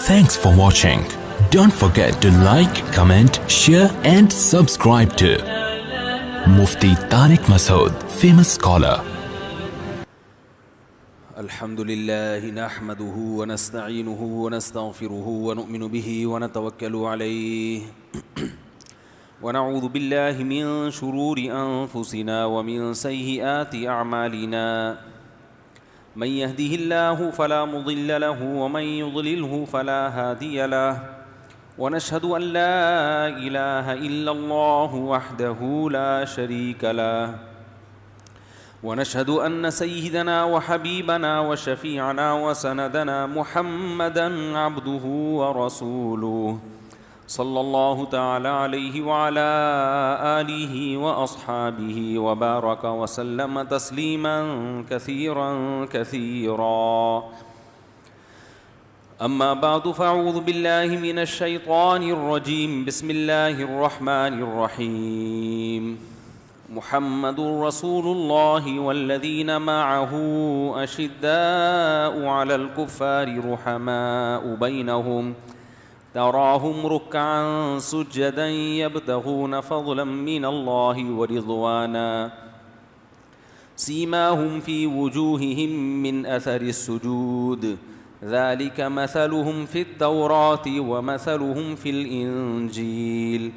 Thanks for watching. Don't forget to like, comment, share and subscribe to Mufti Tariq Masood, famous scholar. الحمدللہ نحمده ونستعینه ونستغفره ونؤمن به ونتوکل علیہ ونعوذ باللہ من شرور انفسنا ومن سیئات اعمالنا من يهده الله فلا مضل له ومن يضلله فلا هادي له ونشهد ان لا اله الا الله وحده لا شريك له ونشهد أن سيدنا وحبيبنا وشفيعنا وسندنا محمدا عبده ورسوله صلى الله تعالى عليه وعلى آله وأصحابه وبارك وسلم تسليما كثيرا كثيرا أما بعد فأعوذ بالله من الشيطان الرجيم بسم الله الرحمن الرحيم محمد رسول الله والذين معه أشداء على الكفار رحماء بينهم تراهم ركعا سجدا يبتغون فضلا من الله ورضوانا سيماهم في وجوههم من أثر السجود ذلك مثلهم في التوراة ومثلهم في الإنجيل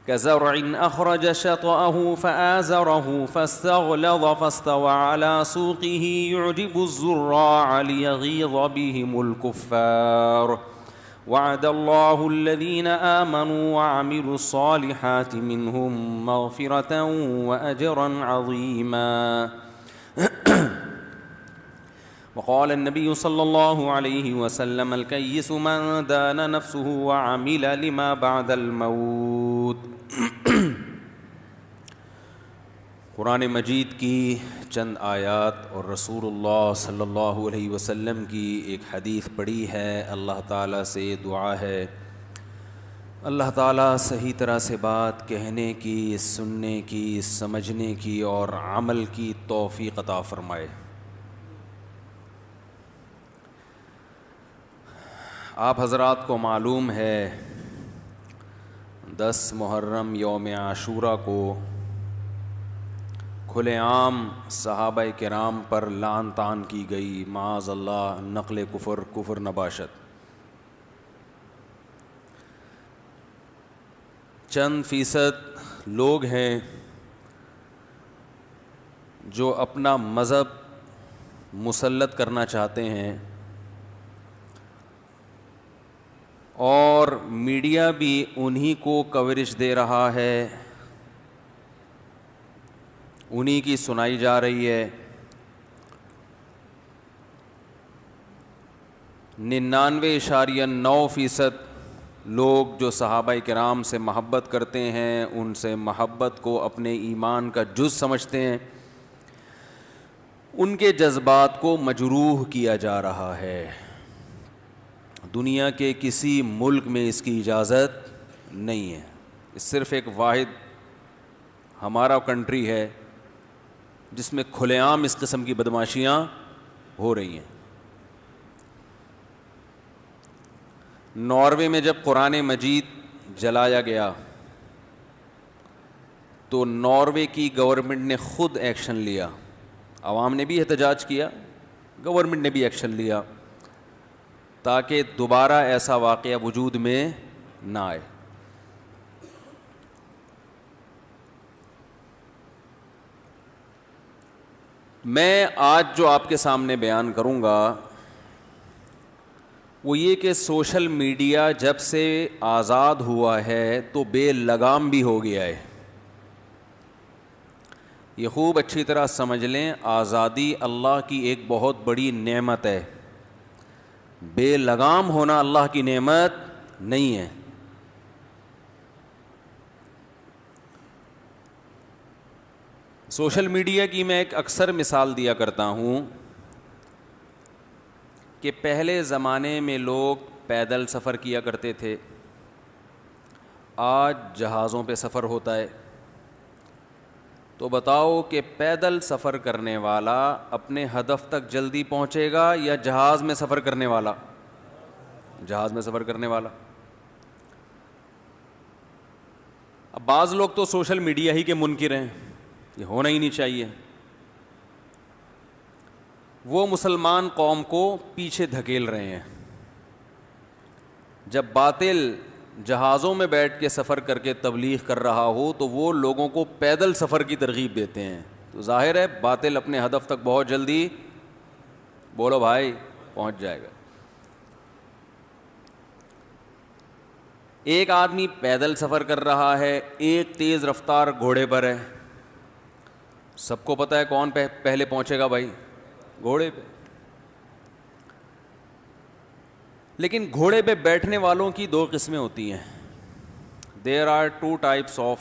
كزرع أخرج شطأه فآزره فاستغلظ فاستوى على سوقه يعجب الزراع ليغيظ بهم الكفار وعد الله الذين آمنوا وعملوا الصالحات منهم مغفرة وأجرا عظيما وقال النبي صلى الله عليه وسلم الكيس من دان نفسه وعمل لما بعد الموت قرآن مجید کی چند آیات اور رسول اللہ صلی اللہ علیہ وسلم کی ایک حدیث پڑھی ہے. اللہ تعالیٰ سے دعا ہے اللہ تعالیٰ صحیح طرح سے بات کہنے کی، سننے کی، سمجھنے کی اور عمل کی توفیق عطا فرمائے. آپ حضرات کو معلوم ہے 10 محرم یوم عاشوراء کو کھلے عام صحابہ کرام پر لعن طعن کی گئی، معاذ اللہ، نقل کفر نباشت. چند فیصد لوگ ہیں جو اپنا مذہب مسلط کرنا چاہتے ہیں اور میڈیا بھی انہی کو کوریج دے رہا ہے، انہی کی سنائی جا رہی ہے. 99.9% لوگ جو صحابہ کرام سے محبت کرتے ہیں، ان سے محبت کو اپنے ایمان کا جز سمجھتے ہیں، ان کے جذبات کو مجروح کیا جا رہا ہے. دنیا کے کسی ملک میں اس کی اجازت نہیں ہے. صرف ایک واحد ہمارا کنٹری ہے جس میں کھلے عام اس قسم کی بدماشیاں ہو رہی ہیں. ناروے میں جب قرآن مجید جلایا گیا تو ناروے کی گورنمنٹ نے خود ایکشن لیا. عوام نے بھی احتجاج کیا، گورنمنٹ نے بھی ایکشن لیا تاکہ دوبارہ ایسا واقعہ وجود میں نہ آئے. میں آج جو آپ کے سامنے بیان کروں گا وہ یہ کہ سوشل میڈیا جب سے آزاد ہوا ہے تو بے لگام بھی ہو گیا ہے. یہ خوب اچھی طرح سمجھ لیں، آزادی اللہ کی ایک بہت بڑی نعمت ہے، بے لگام ہونا اللہ کی نعمت نہیں ہے. سوشل میڈیا کی میں ایک اکثر مثال دیا کرتا ہوں کہ پہلے زمانے میں لوگ پیدل سفر کیا کرتے تھے، آج جہازوں پہ سفر ہوتا ہے. تو بتاؤ کہ پیدل سفر کرنے والا اپنے ہدف تک جلدی پہنچے گا یا جہاز میں سفر کرنے والا؟ جہاز میں سفر کرنے والا. اب بعض لوگ تو سوشل میڈیا ہی کے منکر ہیں, یہ ہونا ہی نہیں چاہیے. وہ مسلمان قوم کو پیچھے دھکیل رہے ہیں. جب باطل جہازوں میں بیٹھ کے سفر کر کے تبلیغ کر رہا ہو تو وہ لوگوں کو پیدل سفر کی ترغیب دیتے ہیں, تو ظاہر ہے باطل اپنے ہدف تک بہت جلدی, بولو بھائی, پہنچ جائے گا. ایک آدمی پیدل سفر کر رہا ہے, ایک تیز رفتار گھوڑے پر ہے. سب کو پتہ ہے کون پہلے پہنچے گا بھائی, گھوڑے پہ. لیکن گھوڑے پہ بیٹھنے والوں کی دو قسمیں ہوتی ہیں. There are two types of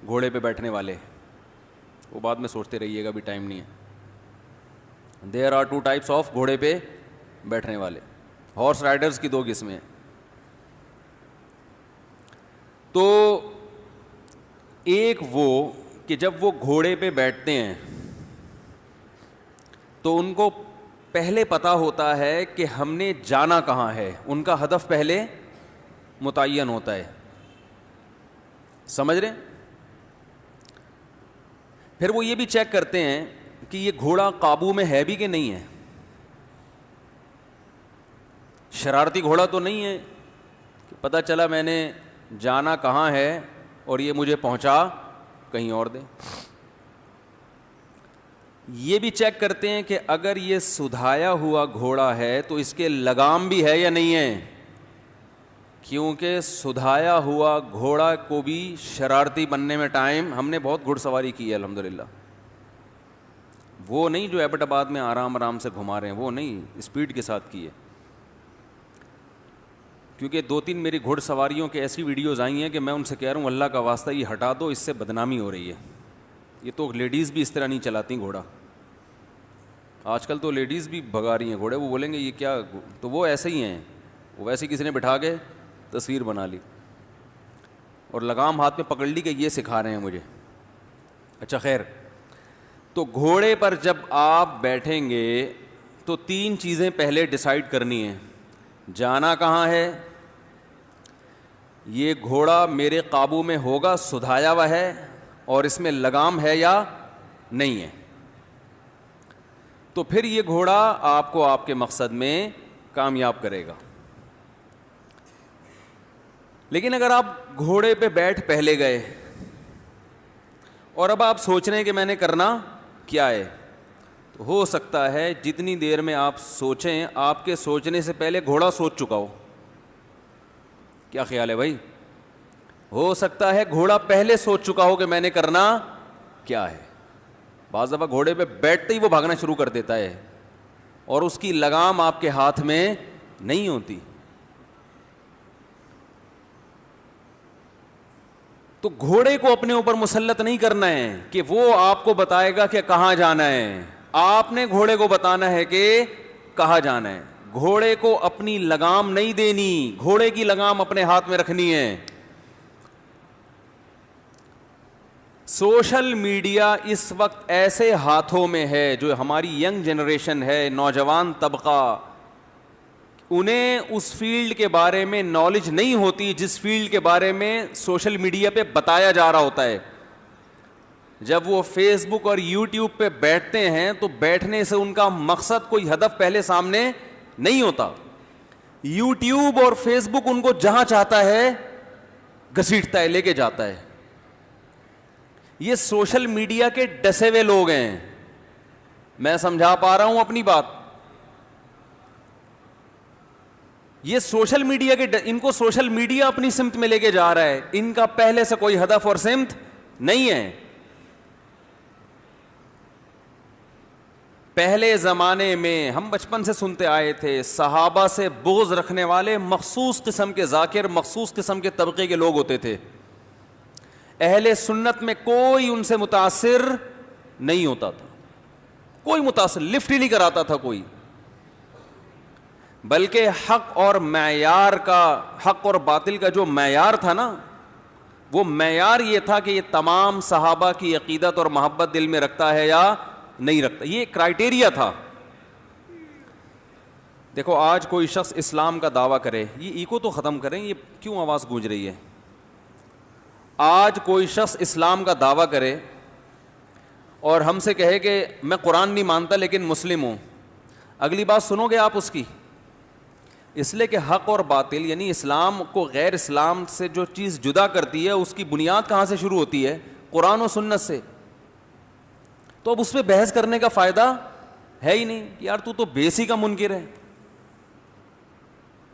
گھوڑے پہ بیٹھنے والے, وہ بعد میں سوچتے رہیے گا, بھی ٹائم نہیں ہے. There are two types of گھوڑے پہ بیٹھنے والے, ہارس رائڈرز کی دو قسمیں. تو ایک وہ کہ جب وہ گھوڑے پہ بیٹھتے ہیں تو ان کو پہلے پتہ ہوتا ہے کہ ہم نے جانا کہاں ہے, ان کا ہدف پہلے متعین ہوتا ہے. سمجھ رہے ہیں؟ پھر وہ یہ بھی چیک کرتے ہیں کہ یہ گھوڑا قابو میں ہے بھی کہ نہیں ہے. شرارتی گھوڑا تو نہیں ہے کہ پتہ چلا میں نے جانا کہاں ہے اور یہ مجھے پہنچا کہیں اور دے. یہ بھی چیک کرتے ہیں کہ اگر یہ سدھایا ہوا گھوڑا ہے تو اس کے لگام بھی ہے یا نہیں ہے, کیونکہ سدھایا ہوا گھوڑا کو بھی شرارتی بننے میں ٹائم, ہم نے بہت گھڑ سواری کی ہے الحمدللہ, وہ نہیں جو ایبٹ آباد میں آرام آرام سے گھما رہے ہیں, وہ نہیں, اسپیڈ کے ساتھ کی ہے. کیونکہ 2-3 میری گھڑ سواریوں کے ایسی ویڈیوز آئی ہیں کہ میں ان سے کہہ رہا ہوں اللہ کا واسطہ یہ ہٹا دو, اس سے بدنامی ہو رہی ہے. یہ تو لیڈیز بھی اس طرح نہیں چلاتی گھوڑا, آج کل تو لیڈیز بھی بھگا رہی ہیں گھوڑے. وہ بولیں گے یہ کیا, تو وہ ایسے ہی ہیں, وہ ویسے کسی نے بٹھا کے تصویر بنا لی اور لگام ہاتھ میں پکڑ لی کہ یہ سکھا رہے ہیں مجھے. اچھا خیر, تو گھوڑے پر جب آپ بیٹھیں گے تو 3 چیزیں پہلے ڈیسائیڈ کرنی ہیں. جانا کہاں ہے, یہ گھوڑا میرے قابو میں ہوگا, سدھایا ہوا ہے, اور اس میں لگام ہے یا نہیں ہے. تو پھر یہ گھوڑا آپ کو آپ کے مقصد میں کامیاب کرے گا. لیکن اگر آپ گھوڑے پہ بیٹھ پہلے گئے اور اب آپ سوچ رہے ہیں کہ میں نے کرنا کیا ہے, تو ہو سکتا ہے جتنی دیر میں آپ سوچیں آپ کے سوچنے سے پہلے گھوڑا سوچ چکا ہو. کیا خیال ہے بھائی؟ ہو سکتا ہے گھوڑا پہلے سوچ چکا ہو کہ میں نے کرنا کیا ہے. بعض دفعہ گھوڑے پہ بیٹھتے ہی وہ بھاگنا شروع کر دیتا ہے اور اس کی لگام آپ کے ہاتھ میں نہیں ہوتی. تو گھوڑے کو اپنے اوپر مسلط نہیں کرنا ہے کہ وہ آپ کو بتائے گا کہ کہاں جانا ہے, آپ نے گھوڑے کو بتانا ہے کہ کہاں جانا ہے. گھوڑے کو اپنی لگام نہیں دینی, گھوڑے کی لگام اپنے ہاتھ میں رکھنی ہے. سوشل میڈیا اس وقت ایسے ہاتھوں میں ہے, جو ہماری ینگ جنریشن ہے, نوجوان طبقہ, انہیں اس فیلڈ کے بارے میں نالج نہیں ہوتی جس فیلڈ کے بارے میں سوشل میڈیا پہ بتایا جا رہا ہوتا ہے. جب وہ فیس بک اور یوٹیوب پہ بیٹھتے ہیں تو بیٹھنے سے ان کا مقصد, کوئی ہدف پہلے سامنے نہیں ہوتا. یوٹیوب اور فیس بک ان کو جہاں چاہتا ہے گھسیٹتا ہے, لے کے جاتا ہے. یہ سوشل میڈیا کے ڈسے ہوئے لوگ ہیں. میں سمجھا پا رہا ہوں اپنی بات؟ یہ سوشل میڈیا کے ان کو سوشل میڈیا اپنی سمت میں لے کے جا رہا ہے, ان کا پہلے سے کوئی ہدف اور سمت نہیں ہے. پہلے زمانے میں ہم بچپن سے سنتے آئے تھے, صحابہ سے بغض رکھنے والے مخصوص قسم کے ذاکر, مخصوص قسم کے طبقے کے لوگ ہوتے تھے. اہل سنت میں کوئی ان سے متاثر نہیں ہوتا تھا, کوئی متاثر, لفٹ ہی نہیں کراتا تھا کوئی. بلکہ حق اور معیار کا, حق اور باطل کا جو معیار تھا نا, وہ معیار یہ تھا کہ یہ تمام صحابہ کی عقیدت اور محبت دل میں رکھتا ہے یا نہیں رکھتا. یہ کرائٹیریا تھا. دیکھو آج کوئی شخص اسلام کا دعویٰ کرے, یہ ایکو تو ختم کریں, یہ کیوں آواز گونج رہی ہے. آج کوئی شخص اسلام کا دعویٰ کرے اور ہم سے کہے کہ میں قرآن نہیں مانتا لیکن مسلم ہوں, اگلی بات سنو گے آپ اس کی؟ اس لیے کہ حق اور باطل یعنی اسلام کو غیر اسلام سے جو چیز جدا کرتی ہے اس کی بنیاد کہاں سے شروع ہوتی ہے؟ قرآن و سنت سے. تو اب اس پہ بحث کرنے کا فائدہ ہے ہی نہیں کہ یار تو بیسی کا منکر ہے.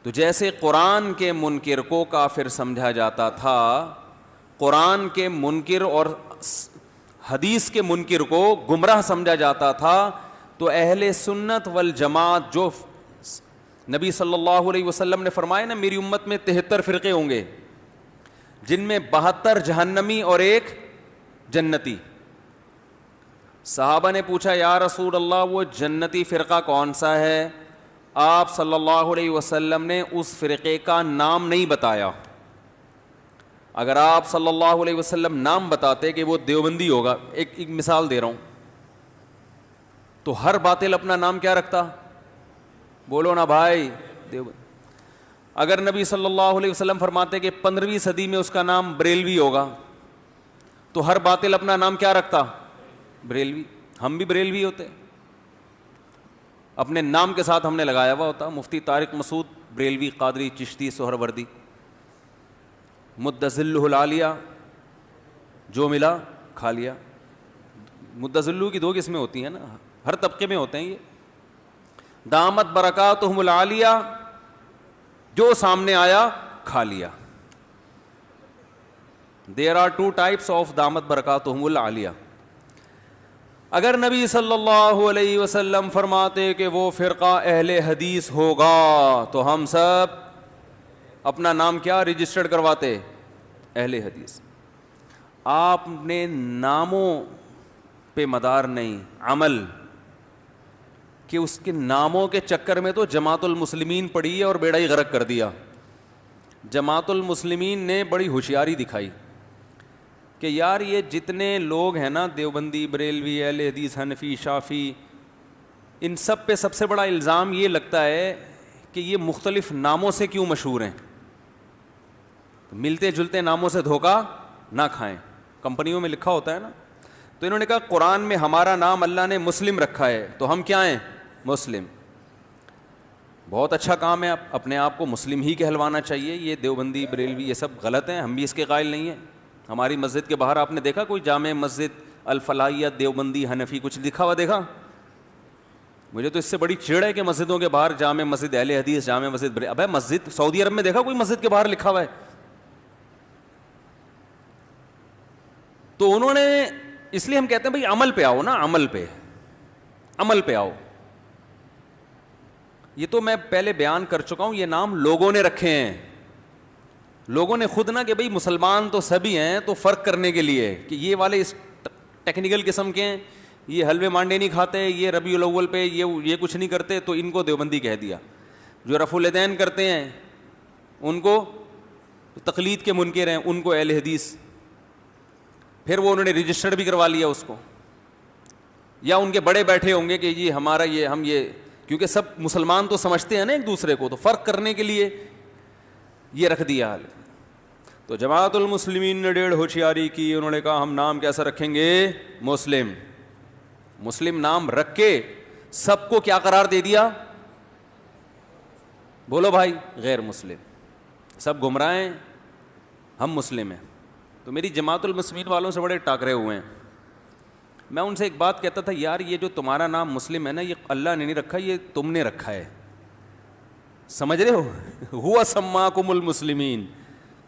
تو جیسے قرآن کے منکر کو کافر سمجھا جاتا تھا, قرآن کے منکر اور حدیث کے منکر کو گمراہ سمجھا جاتا تھا, تو اہل سنت والجماعت جو نبی صلی اللہ علیہ وسلم نے فرمایا نا میری امت میں 73 فرقے ہوں گے جن میں 72 جہنمی اور 1 جنتی. صحابہ نے پوچھا یا رسول اللہ وہ جنتی فرقہ کون سا ہے؟ آپ صلی اللہ علیہ وسلم نے اس فرقے کا نام نہیں بتایا. اگر آپ صلی اللہ علیہ وسلم نام بتاتے کہ وہ دیوبندی ہوگا, ایک مثال دے رہا ہوں, تو ہر باطل اپنا نام کیا رکھتا؟ بولو نا بھائی, دیوبند. اگر نبی صلی اللہ علیہ وسلم فرماتے کہ 15ویں صدی میں اس کا نام بریلوی ہوگا, تو ہر باطل اپنا نام کیا رکھتا؟ بریلوی. ہم بھی بریلوی ہوتے, اپنے نام کے ساتھ ہم نے لگایا ہوا ہوتا. مفتی طارق مسعود بریلوی, قادری, چشتی, سہروردی. مدظلہ العالیہ, جو ملا کھا لیا. مدظلہ کی 2 قسمیں ہوتی ہیں نا, ہر طبقے میں ہوتے ہیں یہ. دامت برکاتہم العالیہ, جو سامنے آیا کھا لیا. There are 2 types of دامت برکاتہم العالیہ. اگر نبی صلی اللہ علیہ وسلم فرماتے کہ وہ فرقہ اہل حدیث ہوگا, تو ہم سب اپنا نام کیا رجسٹرڈ کرواتے؟ اہل حدیث. آپ نے ناموں پہ مدار نہیں, عمل, کہ اس کے ناموں کے چکر میں تو جماعت المسلمین پڑھی ہے اور بیڑا ہی غرق کر دیا. جماعت المسلمین نے بڑی ہوشیاری دکھائی کہ یار یہ جتنے لوگ ہیں نا, دیوبندی, بریلوی, اہل حدیث, حنفی, شافی, ان سب پہ سب سے بڑا الزام یہ لگتا ہے کہ یہ مختلف ناموں سے کیوں مشہور ہیں. ملتے جلتے ناموں سے دھوکہ نہ کھائیں, کمپنیوں میں لکھا ہوتا ہے نا. تو انہوں نے کہا قرآن میں ہمارا نام اللہ نے مسلم رکھا ہے, تو ہم کیا ہیں؟ مسلم. بہت اچھا کام ہے, اپنے آپ کو مسلم ہی کہلوانا چاہیے. یہ دیوبندی, بریلوی, یہ سب غلط ہیں, ہم بھی اس کے قائل نہیں ہیں. ہماری مسجد کے باہر آپ نے دیکھا کوئی جامع مسجد الفلاحیہ دیوبندی حنفی کچھ لکھا ہوا دیکھا؟ مجھے تو اس سے بڑی چڑ ہے کہ مسجدوں کے باہر جامع مسجد اہل حدیث, جامع مسجد. ابے مسجد سعودی عرب میں دیکھا کوئی مسجد کے باہر لکھا ہوا ہے؟ تو انہوں نے, اس لیے ہم کہتے ہیں بھائی عمل پہ آؤ نا, عمل پہ آؤ. یہ تو میں پہلے بیان کر چکا ہوں, یہ نام لوگوں نے رکھے ہیں. لوگوں نے خود نہ کہ بھئی مسلمان تو سبھی ہیں, تو فرق کرنے کے لیے کہ یہ والے اس ٹیکنیکل قسم کے ہیں, یہ حلوے مانڈے نہیں کھاتے, یہ ربیع الاول پہ یہ کچھ نہیں کرتے, تو ان کو دیوبندی کہہ دیا. جو رفع الیدین کرتے ہیں ان کو تقلید کے منکر ہیں, ان کو اہل حدیث. پھر وہ انہوں نے رجسٹرڈ بھی کروا لیا اس کو, یا ان کے بڑے بیٹھے ہوں گے کہ جی ہمارا یہ, ہم یہ, کیونکہ سب مسلمان تو سمجھتے ہیں نا ایک دوسرے کو, تو فرق کرنے کے لیے یہ رکھ دیا حال. تو جماعت المسلمین نے 1.5 ہوشیاری کی, انہوں نے کہا ہم نام کیسا رکھیں گے؟ مسلم. مسلم نام رکھ کے سب کو کیا قرار دے دیا؟ بولو بھائی, غیر مسلم. سب گمراہ ہیں, ہم مسلم ہیں. تو میری جماعت المسلمین والوں سے بڑے ٹاکرے ہوئے ہیں. میں ان سے ایک بات کہتا تھا, یار یہ جو تمہارا نام مسلم ہے نا, یہ اللہ نے نہیں رکھا, یہ تم نے رکھا ہے. سمجھ رہے ہو؟ ہوا سماکم المسلمین.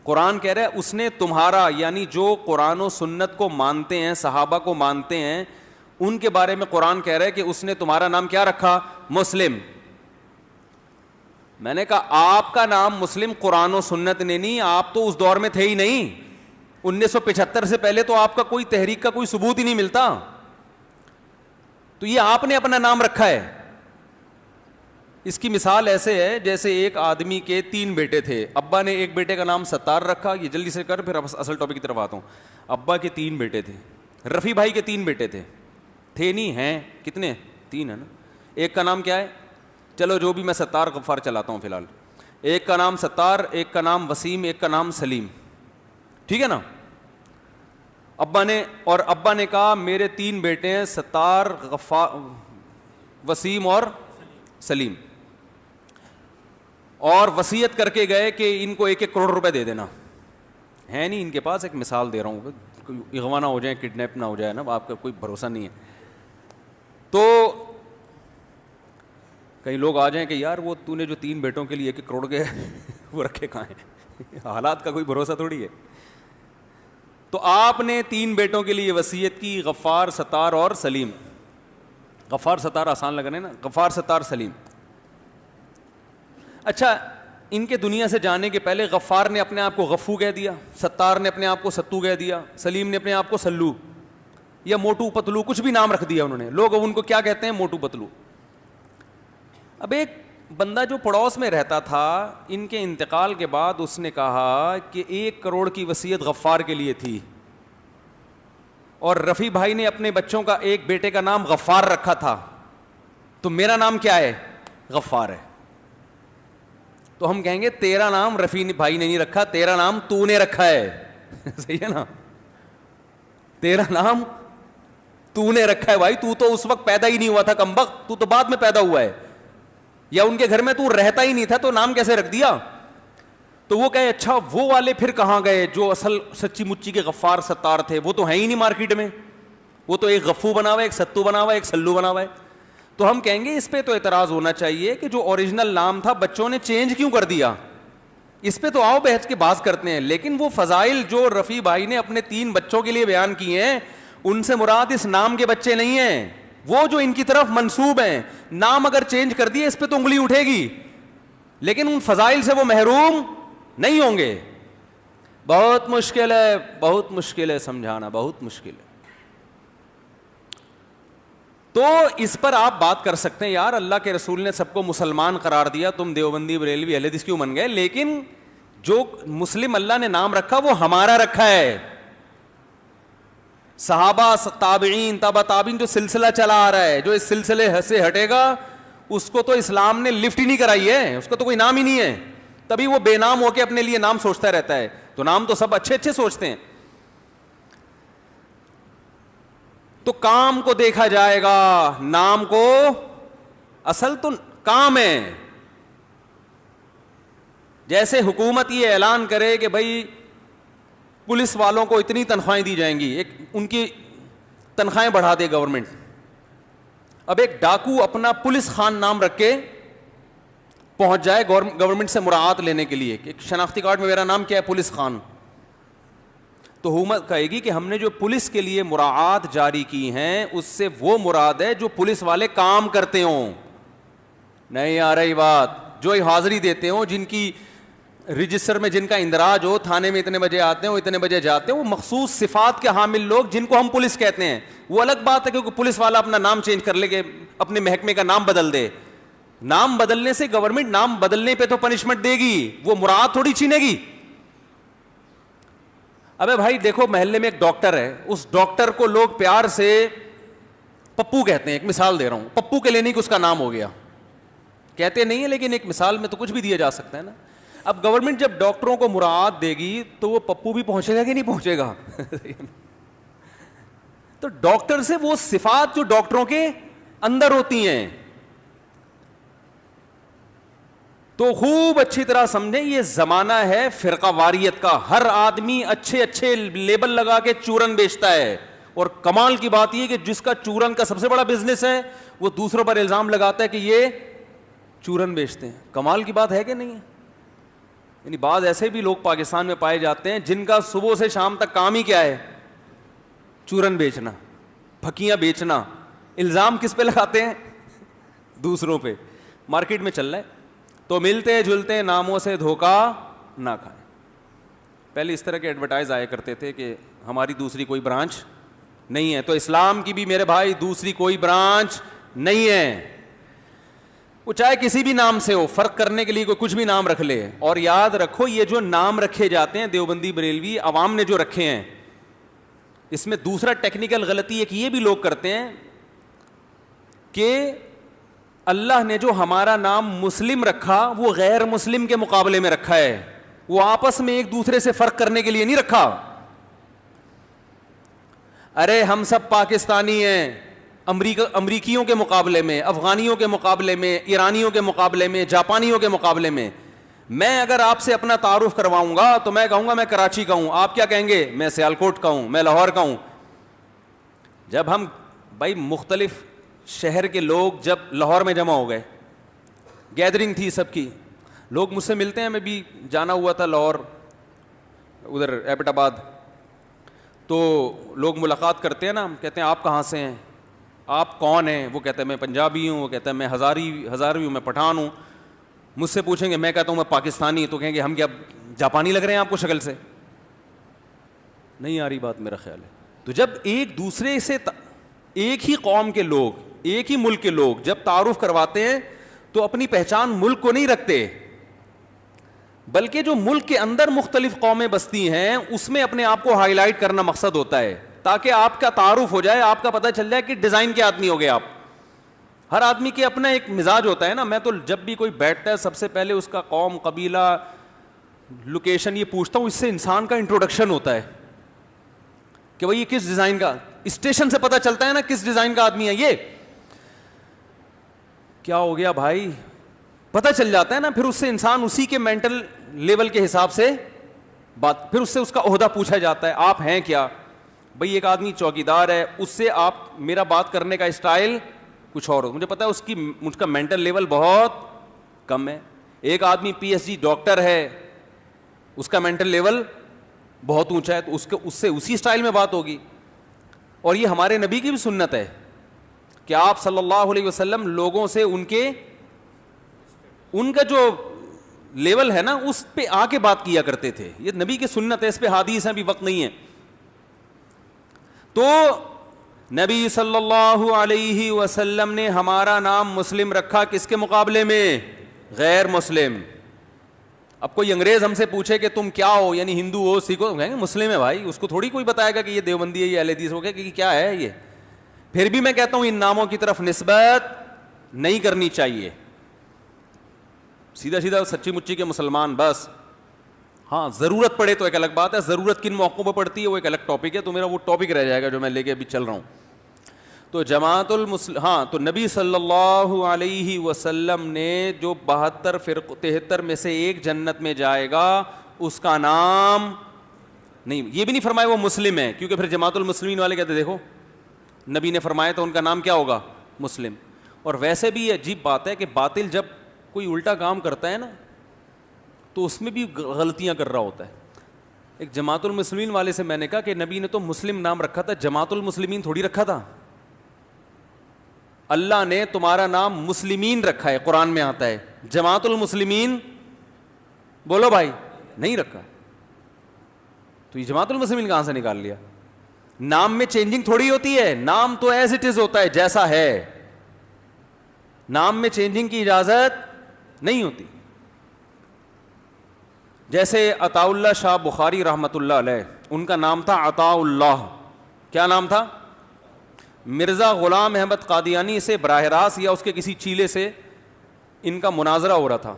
قرآن کہہ رہا ہے اس نے تمہارا, یعنی جو قرآن و سنت کو مانتے ہیں, صحابہ کو مانتے ہیں, ان کے بارے میں قرآن کہہ رہا ہے کہ اس نے تمہارا نام کیا رکھا؟ مسلم. میں نے کہا آپ کا نام مسلم قرآن و سنت نے نہیں, آپ تو اس دور میں تھے ہی نہیں. 1975 سے پہلے تو آپ کا کوئی تحریک کا کوئی ثبوت ہی نہیں ملتا. تو یہ آپ نے اپنا نام رکھا ہے. اس کی مثال ایسے ہے جیسے ایک آدمی کے 3 بیٹے تھے. ابا نے ایک بیٹے کا نام ستار رکھا. یہ جلدی سے کر, پھر اصل ٹاپک کی طرف آتا ہوں. ابا کے 3 بیٹے تھے. رفیع بھائی کے 3 بیٹے تھے. تھے نہیں ہیں, کتنے؟ 3 ہے نا. ایک کا نام کیا ہے؟ چلو جو بھی، میں ستار غفار چلاتا ہوں فی الحال. ایک کا نام ستار، ایک کا نام وسیم، ایک کا نام سلیم. ٹھیک ہے نا. ابا نے کہا میرے 3 بیٹے ہیں، ستار، غفار، وسیم اور سلیم، اور وصیت کر کے گئے کہ ان کو 1-1 کروڑ روپے دے دینا. ہے نہیں ان کے پاس، ایک مثال دے رہا ہوں، اغوا نہ ہو جائیں، کڈنیپ نہ ہو جائے نا، آپ کا کوئی بھروسہ نہیں ہے. تو کئی لوگ آ جائیں کہ یار وہ تو نے جو 3 بیٹوں کے لیے 1-1 کروڑ کے وہ رکھے کہاں ہیں، حالات کا کوئی بھروسہ تھوڑی ہے. تو آپ نے 3 بیٹوں کے لیے وصیت کی، غفار، ستار اور سلیم. غفار ستار آسان لگ رہے ہیں نا، غفار ستار سلیم. اچھا، ان کے دنیا سے جانے کے پہلے غفار نے اپنے آپ کو غفو کہہ دیا، ستار نے اپنے آپ کو ستو کہہ دیا، سلیم نے اپنے آپ کو سلو یا موٹو پتلو، کچھ بھی نام رکھ دیا انہوں نے. لوگ ان کو کیا کہتے ہیں؟ موٹو پتلو. اب ایک بندہ جو پڑوس میں رہتا تھا، ان کے انتقال کے بعد اس نے کہا کہ 1 کروڑ کی وصیت غفار کے لیے تھی، اور رفیع بھائی نے اپنے بچوں کا ایک بیٹے کا نام غفار رکھا تھا، تو میرا نام کیا ہے؟ غفار ہے. تو ہم کہیں گے تیرا نام رفیع بھائی نے نہیں رکھا، تیرا نام تو نے رکھا ہے. صحیح ہے نا، تیرا نام تو نے رکھا ہے بھائی، تو اس وقت پیدا ہی نہیں ہوا تھا کمبخت، تو بعد میں پیدا ہوا ہے، یا ان کے گھر میں تو رہتا ہی نہیں تھا، تو نام کیسے رکھ دیا؟ تو وہ کہے اچھا وہ والے پھر کہاں گئے جو اصل سچی مچی کے غفار ستار تھے؟ وہ تو ہیں ہی نہیں مارکیٹ میں، وہ تو ایک غفو بنا ہوا ہے، ایک ستو بنا ہوا ہے، ایک سلو بنا ہوا ہے. تو ہم کہیں گے اس پہ تو اعتراض ہونا چاہیے کہ جو اوریجنل نام تھا بچوں نے چینج کیوں کر دیا. اس پہ تو آؤ بحث کے بات کرتے ہیں. لیکن وہ فضائل جو رفیع بھائی نے اپنے 3 بچوں کے لیے بیان کیے ہیں، ان سے مراد اس نام کے بچے نہیں ہیں، وہ جو ان کی طرف منسوب ہیں. نام اگر چینج کر دیے اس پہ تو انگلی اٹھے گی، لیکن ان فضائل سے وہ محروم نہیں ہوں گے. بہت مشکل ہے، بہت مشکل ہے سمجھانا، بہت مشکل ہے. تو اس پر آپ بات کر سکتے ہیں یار اللہ کے رسول نے سب کو مسلمان قرار دیا، تم دیوبندی بریلوی اہل حدیث کیوں بن گئے؟ لیکن جو مسلم اللہ نے نام رکھا وہ ہمارا رکھا ہے. صحابہ، تابعین، تابع تابعین جو سلسلہ چلا آ رہا ہے، جو اس سلسلے سے ہٹے گا اس کو تو اسلام نے لفٹ ہی نہیں کرائی ہے، اس کو تو کوئی نام ہی نہیں ہے. تبھی وہ بے نام ہو کے اپنے لیے نام سوچتا رہتا ہے. تو نام تو سب اچھے اچھے سوچتے ہیں. تو کام کو دیکھا جائے گا، نام کو، اصل تو کام ہے. جیسے حکومت یہ اعلان کرے کہ بھائی پولیس والوں کو اتنی تنخواہیں دی جائیں گی، ایک ان کی تنخواہیں بڑھا دے گورنمنٹ. اب ایک ڈاکو اپنا پولیس خان نام رکھ کے پہنچ جائے گورنمنٹ سے مراعات لینے کے لیے، ایک شناختی کارڈ میں میرا نام کیا ہے؟ پولیس خان. تو حکومت کہے گی کہ ہم نے جو پولیس کے لیے مراعات جاری کی ہیں اس سے وہ مراد ہے جو پولیس والے کام کرتے ہوں. نہیں آ رہی بات؟ جو حاضری دیتے ہوں، جن کی رجسٹر میں جن کا اندراج ہو، تھانے میں اتنے بجے آتے ہیں، وہ اتنے بجے جاتے ہیں، وہ مخصوص صفات کے حامل لوگ جن کو ہم پولیس کہتے ہیں. وہ الگ بات ہے کیونکہ پولیس والا اپنا نام چینج کر لے کے اپنے محکمے کا نام بدل دے. نام بدلنے سے گورنمنٹ نام بدلنے پہ تو پنشمنٹ دے گی، وہ مراعات تھوڑی چھینے گی. ابے بھائی دیکھو محلے میں ایک ڈاکٹر ہے، اس ڈاکٹر کو لوگ پیار سے پپو کہتے ہیں. ایک مثال دے رہا ہوں، پپو کے لیے نہیں کہ اس کا نام ہو گیا، کہتے نہیں ہے، لیکن ایک مثال میں تو کچھ بھی دیا جا سکتا ہے نا. اب گورنمنٹ جب ڈاکٹروں کو مراعات دے گی تو وہ پپو بھی پہنچے گا کہ نہیں پہنچے گا؟ تو ڈاکٹر سے وہ صفات جو ڈاکٹروں کے اندر ہوتی ہیں. تو خوب اچھی طرح سمجھیں یہ زمانہ ہے فرقہ واریت کا. ہر آدمی اچھے اچھے لیبل لگا کے چورن بیچتا ہے، اور کمال کی بات یہ کہ جس کا چورن کا سب سے بڑا بزنس ہے وہ دوسروں پر الزام لگاتا ہے کہ یہ چورن بیچتے ہیں. کمال کی بات ہے کہ نہیں ہے؟ یعنی بعض ایسے بھی لوگ پاکستان میں پائے جاتے ہیں جن کا صبح سے شام تک کام ہی کیا ہے؟ چورن بیچنا، پھکیاں بیچنا. الزام کس پہ لگاتے ہیں؟ دوسروں پہ. مارکیٹ میں چل رہا ہے. تو ملتے جلتے ناموں سے دھوکہ نہ کھائیں. پہلے اس طرح کے ایڈورٹائز آیا کرتے تھے کہ ہماری دوسری کوئی برانچ نہیں ہے. تو اسلام کی بھی میرے بھائی دوسری کوئی برانچ نہیں ہے. وہ چاہے کسی بھی نام سے ہو، فرق کرنے کے لیے کوئی کچھ بھی نام رکھ لے. اور یاد رکھو یہ جو نام رکھے جاتے ہیں دیوبندی بریلوی عوام نے جو رکھے ہیں، اس میں دوسرا ٹیکنیکل غلطی ایک یہ بھی لوگ کرتے ہیں کہ اللہ نے جو ہمارا نام مسلم رکھا وہ غیر مسلم کے مقابلے میں رکھا ہے, وہ آپس میں ایک دوسرے سے فرق کرنے کے لیے نہیں رکھا. ارے ہم سب پاکستانی ہیں, امریکیوں کے مقابلے میں, افغانیوں کے مقابلے میں, ایرانیوں کے مقابلے میں, جاپانیوں کے مقابلے میں. میں اگر آپ سے اپنا تعارف کرواؤں گا تو میں کہوں گا میں کراچی کا ہوں, آپ کیا کہیں گے؟ میں سیالکوٹ کا ہوں, میں لاہور کا ہوں. جب ہم بھائی مختلف شہر کے لوگ جب لاہور میں جمع ہو گئے, گیدرنگ تھی سب کی, لوگ مجھ سے ملتے ہیں, میں بھی جانا ہوا تھا لاہور ادھر ایبٹ آباد, تو لوگ ملاقات کرتے ہیں نا, کہتے ہیں آپ کہاں سے ہیں, آپ کون ہیں؟ وہ کہتے ہیں میں پنجابی ہوں, وہ کہتا ہے میں ہزاروی ہوں, میں پٹھان ہوں. مجھ سے پوچھیں گے, میں کہتا ہوں میں پاکستانی, تو کہیں گے ہم کیا جاپانی لگ رہے ہیں آپ کو شکل سے؟ نہیں آ رہی بات میرا خیال ہے. تو جب ایک دوسرے سے ایک ہی قوم کے لوگ, ایک ہی ملک کے لوگ جب تعارف کرواتے ہیں تو اپنی پہچان ملک کو نہیں رکھتے, بلکہ جو ملک کے اندر مختلف قومیں بستی ہیں اس میں اپنے آپ کو ہائی لائٹ کرنا مقصد ہوتا ہے, تاکہ آپ کا تعارف ہو جائے, آپ کا پتہ چل جائے کہ ڈیزائن کے آدمی ہو گئے آپ. ہر آدمی کے اپنا ایک مزاج ہوتا ہے نا. میں تو جب بھی کوئی بیٹھتا ہے سب سے پہلے اس کا قوم, قبیلہ, لوکیشن یہ پوچھتا ہوں, اس سے انسان کا انٹروڈکشن ہوتا ہے کہ بھائی یہ کس ڈیزائن کا, اسٹیشن سے پتہ چلتا ہے نا کس ڈیزائن کا آدمی ہے. یہ کیا ہو گیا بھائی, پتہ چل جاتا ہے نا. پھر اس سے انسان اسی کے مینٹل لیول کے حساب سے بات, پھر اس سے اس کا عہدہ پوچھا جاتا ہے, آپ ہیں کیا؟ بھائی ایک آدمی چوکیدار ہے, اس سے آپ میرا بات کرنے کا اسٹائل کچھ اور ہو, مجھے پتا ہے مجھ کا مینٹل لیول بہت کم ہے. ایک آدمی پی ایچ ڈی ڈاکٹر ہے, اس کا مینٹل لیول بہت اونچا ہے, تو اس سے اسی اسٹائل میں بات ہوگی. اور یہ ہمارے نبی کی بھی سنت ہے کہ آپ صلی اللہ علیہ وسلم لوگوں سے ان کا جو لیول ہے نا اس پہ آ کے بات کیا کرتے تھے. یہ نبی کی سنت ہے, اس پہ حدیث ہیں, بھی وقت نہیں ہے. تو نبی صلی اللہ علیہ وسلم نے ہمارا نام مسلم رکھا کس کے مقابلے میں؟ غیر مسلم. اب کوئی انگریز ہم سے پوچھے کہ تم کیا ہو, یعنی ہندو ہو, سکھ ہو, کہیں گے مسلم ہے بھائی. اس کو تھوڑی کوئی بتائے گا کہ یہ دیوبندی ہے, یہ اہل حدیث ہو گیا کہ کیا ہے یہ. پھر بھی میں کہتا ہوں ان ناموں کی طرف نسبت نہیں کرنی چاہیے. سیدھا سیدھا سچی مچی کے مسلمان بس. ہاں ضرورت پڑے تو ایک الگ بات ہے, ضرورت کن موقعوں پہ پڑتی ہے وہ ایک الگ ٹاپک ہے, تو میرا وہ ٹاپک رہ جائے گا جو میں لے کے ابھی چل رہا ہوں. تو جماعت ہاں, تو نبی صلی اللہ علیہ وسلم نے جو 73 میں سے ایک جنت میں جائے گا اس کا نام نہیں, یہ بھی نہیں فرمایا وہ مسلم ہے, کیونکہ پھر جماعت المسلمین والے کہتے دیکھو نبی نے فرمایا تو ان کا نام کیا ہوگا؟ مسلم. اور ویسے بھی یہ عجیب بات ہے کہ باطل جب کوئی الٹا کام کرتا ہے نا تو اس میں بھی غلطیاں کر رہا ہوتا ہے. ایک جماعت المسلمین والے سے میں نے کہا کہ نبی نے تو مسلم نام رکھا تھا, جماعت المسلمین تھوڑی رکھا تھا. اللہ نے تمہارا نام مسلمین رکھا ہے, قرآن میں آتا ہے, جماعت المسلمین بولو بھائی نہیں رکھا. تو یہ جماعت المسلمین کہاں سے نکال لیا؟ نام میں چینجنگ تھوڑی ہوتی ہے, نام تو ایز اٹ از ہوتا ہے جیسا ہے, نام میں چینجنگ کی اجازت نہیں ہوتی. جیسے عطا اللہ شاہ بخاری رحمۃ اللہ علیہ, ان کا نام تھا عطا اللہ. کیا نام تھا؟ مرزا غلام احمد قادیانی سے براہ راست یا اس کے کسی چیلے سے ان کا مناظرہ ہو رہا تھا.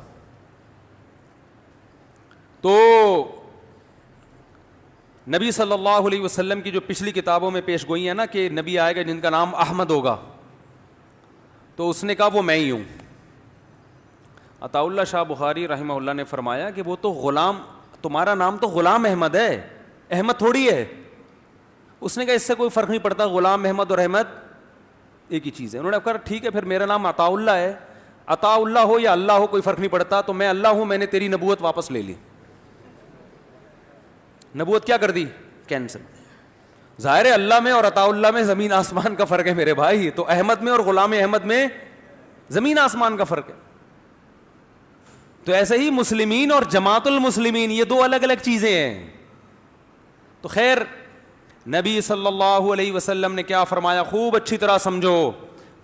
تو نبی صلی اللہ علیہ وسلم کی جو پچھلی کتابوں میں پیش گوئی ہے نا کہ نبی آئے گا جن کا نام احمد ہوگا, تو اس نے کہا وہ میں ہی ہوں. عطا اللہ شاہ بخاری رحمہ اللہ نے فرمایا کہ وہ تو غلام, تمہارا نام تو غلام احمد ہے, احمد تھوڑی ہے. اس نے کہا اس سے کوئی فرق نہیں پڑتا, غلام احمد اور احمد ایک ہی چیز ہے. انہوں نے کہا ٹھیک ہے پھر میرا نام عطا اللہ ہے, عطا اللہ ہو یا اللہ ہو کوئی فرق نہیں پڑتا, تو میں اللہ ہوں, میں نے تیری نبوت واپس لے لی. نبوت کیا کر دی؟ کینسل. ظاہر ہے اللہ میں اور عطا اللہ میں زمین آسمان کا فرق ہے میرے بھائی, تو احمد میں اور غلام احمد میں زمین آسمان کا فرق ہے. تو ایسے ہی مسلمین اور جماعت المسلمین یہ دو الگ الگ چیزیں ہیں. تو خیر نبی صلی اللہ علیہ وسلم نے کیا فرمایا خوب اچھی طرح سمجھو,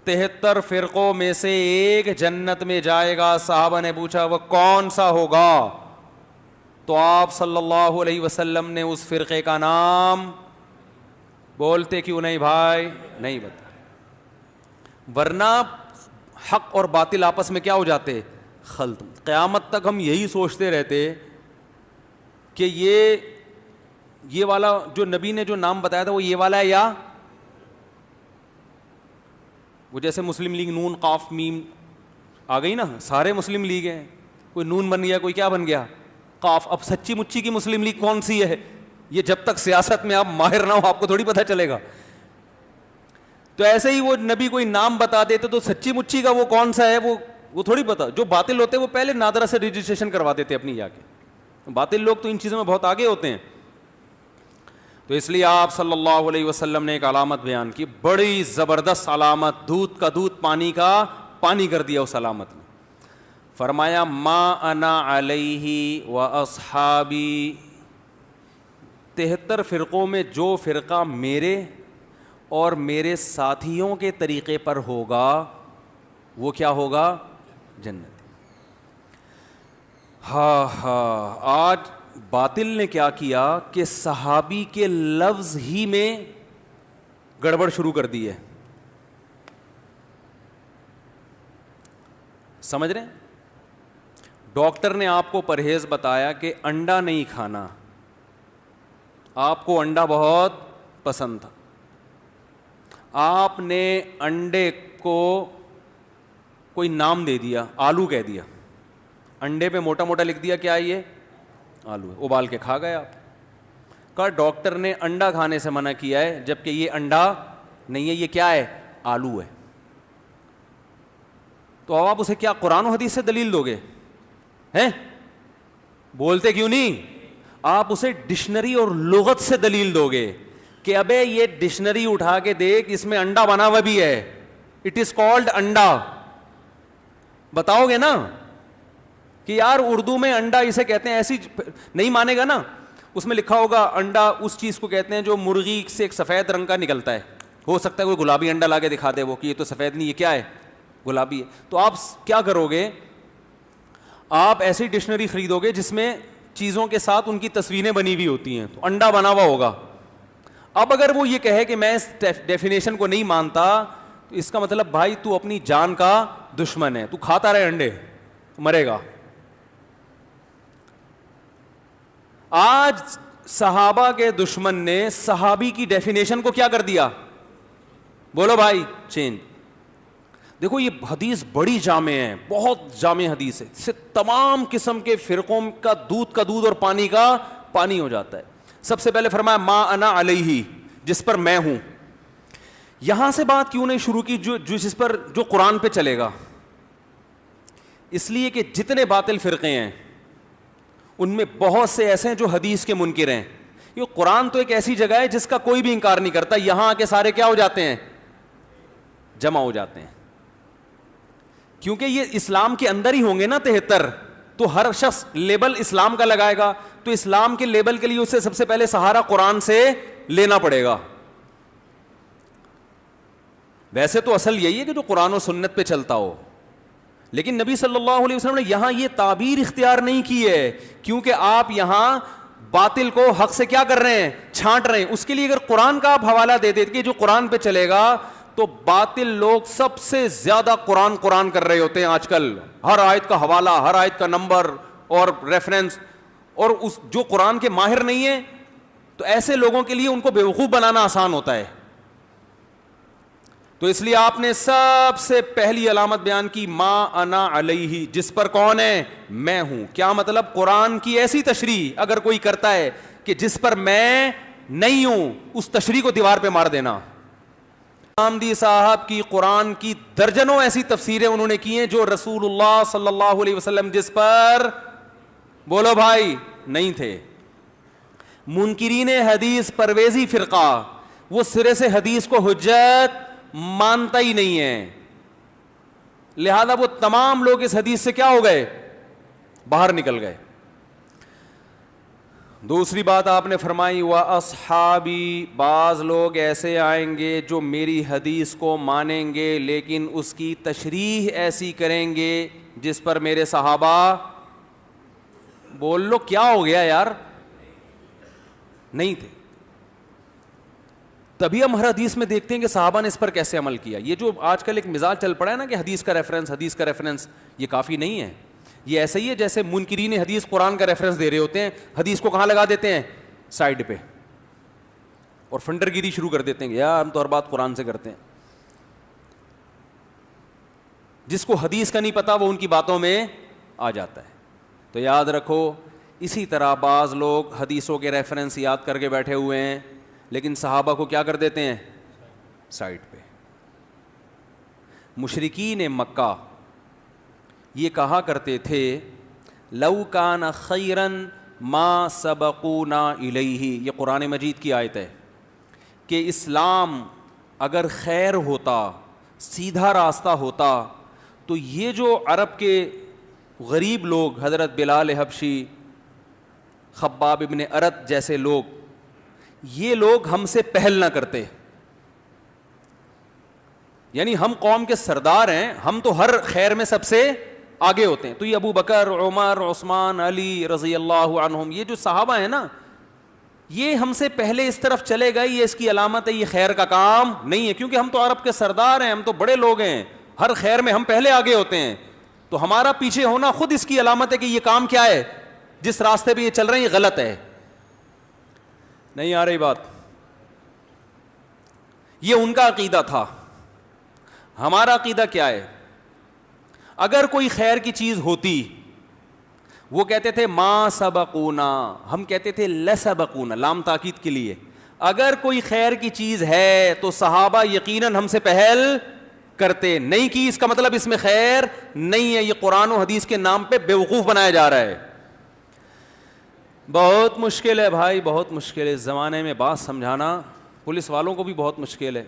73 فرقوں میں سے ایک جنت میں جائے گا. صحابہ نے پوچھا وہ کون سا ہوگا؟ تو آپ صلی اللہ علیہ وسلم نے اس فرقے کا نام بولتے کیوں نہیں بھائی؟ نہیں بتا, ورنہ حق اور باطل آپس میں کیا ہو جاتے؟ خلط. قیامت تک ہم یہی سوچتے رہتے کہ یہ والا جو نبی نے جو نام بتایا تھا وہ یہ والا ہے، یا وہ جیسے مسلم لیگ نون قاف میم آ گئی نا، سارے مسلم لیگ ہیں، کوئی نون بن گیا، کوئی کیا بن گیا، قاف. اب سچی مچی کی مسلم لیگ کون سی ہے؟ یہ جب تک سیاست میں آپ ماہر نہ ہو آپ کو تھوڑی پتہ چلے گا. تو ایسے ہی وہ نبی کوئی نام بتا دیتے تو سچی مچی کا وہ کون سا ہے وہ تھوڑی پتا. جو باطل ہوتے ہیں وہ پہلے نادرا سے رجسٹریشن کروا دیتے اپنی جا کے. باطل لوگ تو ان چیزوں میں بہت آگے ہوتے ہیں. تو اس لیے آپ صلی اللہ علیہ وسلم نے ایک علامت بیان کی، بڑی زبردست علامت، دودھ کا دودھ پانی کا پانی کر دیا اس علامت میں. فرمایا ما انا علیہ و اصحابی، 73 فرقوں میں جو فرقہ میرے اور میرے ساتھیوں کے طریقے پر ہوگا وہ کیا ہوگا؟ جنت. آج باطل نے کیا کیا کہ صحابی کے لفظ ہی میں گڑبڑ شروع کر دی ہے. سمجھ رہے ہیں؟ ڈاکٹر نے آپ کو پرہیز بتایا کہ انڈا نہیں کھانا، آپ کو انڈا بہت پسند تھا، آپ نے انڈے کو کوئی نام دے دیا، آلو کہہ دیا، انڈے پہ موٹا موٹا لکھ دیا کیا یہ آلو ہے، ابال کے کھا گئے آپ. کہا ڈاکٹر نے انڈا کھانے سے منع کیا ہے جبکہ یہ انڈا نہیں ہے، یہ کیا ہے؟ آلو ہے. تو آپ اسے کیا قرآن و حدیث سے دلیل دو گے؟ ہیں بولتے کیوں نہیں؟ آپ اسے ڈکشنری اور لغت سے دلیل دو گے کہ ابے یہ ڈکشنری اٹھا کے دیکھ، اس میں انڈا بنا ہوا بھی ہے، اٹ از کالڈ انڈا. بتاؤ گے نا کہ یار اردو میں انڈا اسے کہتے ہیں، ایسی نہیں مانے گا نا. اس میں لکھا ہوگا انڈا اس چیز کو کہتے ہیں جو مرغی سے ایک سفید رنگ کا نکلتا ہے. ہو سکتا ہے کوئی گلابی انڈا لا کے دکھا دے وہ کہ یہ تو سفید نہیں، یہ کیا ہے؟ گلابی ہے. تو آپ کیا کرو گے؟ آپ ایسی ڈکشنری خریدو گے جس میں چیزوں کے ساتھ ان کی تصویریں بنی ہوئی ہوتی ہیں، تو انڈا بنا ہوا ہوگا. اب اگر وہ یہ کہے کہ میں اس ڈیفینیشن کو نہیں مانتا تو اس کا مطلب بھائی تو اپنی جان کا دشمن ہے، تو کھاتا رہے انڈے، مرے گا. آج صحابہ کے دشمن نے صحابی کی ڈیفینیشن کو کیا کر دیا؟ بولو بھائی، چینج. دیکھو یہ حدیث بڑی جامع ہے، بہت جامع حدیث ہے، اس سے تمام قسم کے فرقوں کا دودھ اور پانی کا پانی ہو جاتا ہے. سب سے پہلے فرمایا ما انا علیہ، جس پر میں ہوں. یہاں سے بات کیوں نہیں شروع کی جس پر جو قرآن پہ چلے گا؟ اس لیے کہ جتنے باطل فرقے ہیں ان میں بہت سے ایسے ہیں جو حدیث کے منکر ہیں. یہ قرآن تو ایک ایسی جگہ ہے جس کا کوئی بھی انکار نہیں کرتا، یہاں آ کے سارے کیا ہو جاتے ہیں؟ جمع ہو جاتے ہیں. کیونکہ یہ اسلام کے اندر ہی ہوں گے نا 73، تو ہر شخص لیبل اسلام کا لگائے گا، تو اسلام کے لیبل کے لیے اسے سب سے پہلے سہارا قرآن سے لینا پڑے گا. ویسے تو اصل یہی ہے کہ جو قرآن و سنت پہ چلتا ہو، لیکن نبی صلی اللہ علیہ وسلم نے یہاں یہ تعبیر اختیار نہیں کی ہے، کیونکہ آپ یہاں باطل کو حق سے کیا کر رہے ہیں؟ چھانٹ رہے ہیں. اس کے لیے اگر قرآن کا آپ حوالہ دے دیتے کہ جو قرآن پہ چلے گا، تو باطل لوگ سب سے زیادہ قرآن کر رہے ہوتے ہیں آج کل، ہر آیت کا حوالہ، ہر آیت کا نمبر اور ریفرنس. اور اس جو قرآن کے ماہر نہیں ہیں تو ایسے لوگوں کے لیے ان کو بیوقوف بنانا آسان ہوتا ہے. تو اس لیے آپ نے سب سے پہلی علامت بیان کی ما انا علیہ، جس پر کون ہے؟ میں ہوں. کیا مطلب؟ قرآن کی ایسی تشریح اگر کوئی کرتا ہے کہ جس پر میں نہیں ہوں، اس تشریح کو دیوار پہ مار دینا. آمدی صاحب کی قرآن کی درجنوں ایسی تفسیریں انہوں نے کی ہیں جو رسول اللہ صلی اللہ علیہ وسلم جس پر، بولو بھائی، نہیں تھے. منکرین حدیث پرویزی فرقہ وہ سرے سے حدیث کو حجت مانتا ہی نہیں ہے، لہذا وہ تمام لوگ اس حدیث سے کیا ہو گئے؟ باہر نکل گئے. دوسری بات آپ نے فرمائی وَأَصْحَابِي، بعض لوگ ایسے آئیں گے جو میری حدیث کو مانیں گے لیکن اس کی تشریح ایسی کریں گے جس پر میرے صحابہ، بول لو کیا ہو گیا یار، نہیں تھے. تبھی ہم ہر حدیث میں دیکھتے ہیں کہ صحابہ نے اس پر کیسے عمل کیا. یہ جو آج کل ایک مزاج چل پڑا ہے نا کہ حدیث کا ریفرنس, یہ کافی نہیں ہے. یہ ایسا ہی ہے جیسے منکرین حدیث قرآن کا ریفرنس دے رہے ہوتے ہیں, حدیث کو کہاں لگا دیتے ہیں, سائڈ پہ, اور فنڈر گیری شروع کر دیتے ہیں کہ یار ہم تو ہر بات قرآن سے کرتے ہیں. جس کو حدیث کا نہیں پتا وہ ان کی باتوں میں آ جاتا ہے. تو یاد رکھو, اسی طرح بعض لوگ حدیثوں کے ریفرنس یاد کر کے بیٹھے ہوئے ہیں, لیکن صحابہ کو کیا کر دیتے ہیں, سائڈ پہ. مشرکین مکہ یہ کہا کرتے تھے لو کان خیرا ما سبقونا الیہ, یہ قرآن مجید کی آیت ہے کہ اسلام اگر خیر ہوتا, سیدھا راستہ ہوتا, تو یہ جو عرب کے غریب لوگ, حضرت بلال حبشی, خباب ابن ارت جیسے لوگ, یہ لوگ ہم سے پہل نہ کرتے. یعنی ہم قوم کے سردار ہیں, ہم تو ہر خیر میں سب سے آگے ہوتے ہیں. تو یہ ابو بکر, عمر, عثمان, علی رضی اللہ عنہم, یہ جو صحابہ ہیں نا, یہ ہم سے پہلے اس طرف چلے گئے, یہ اس کی علامت ہے, یہ خیر کا کام نہیں ہے, کیونکہ ہم تو عرب کے سردار ہیں, ہم تو بڑے لوگ ہیں, ہر خیر میں ہم پہلے آگے ہوتے ہیں. تو ہمارا پیچھے ہونا خود اس کی علامت ہے کہ یہ کام کیا ہے, جس راستے پہ یہ چل رہے ہیں یہ غلط ہے. نہیں آ رہی بات؟ یہ ان کا عقیدہ تھا. ہمارا عقیدہ کیا ہے؟ اگر کوئی خیر کی چیز ہوتی, وہ کہتے تھے ما سبقونا, ہم کہتے تھے لسبقونا, لام تاکید کے لیے. اگر کوئی خیر کی چیز ہے تو صحابہ یقیناً ہم سے پہل کرتے, نہیں کی اس کا مطلب اس میں خیر نہیں ہے. یہ قرآن و حدیث کے نام پہ بیوقوف بنایا جا رہا ہے. بہت مشکل ہے بھائی, بہت مشکل ہے. اس زمانے میں بات سمجھانا پولیس والوں کو بھی بہت مشکل ہے.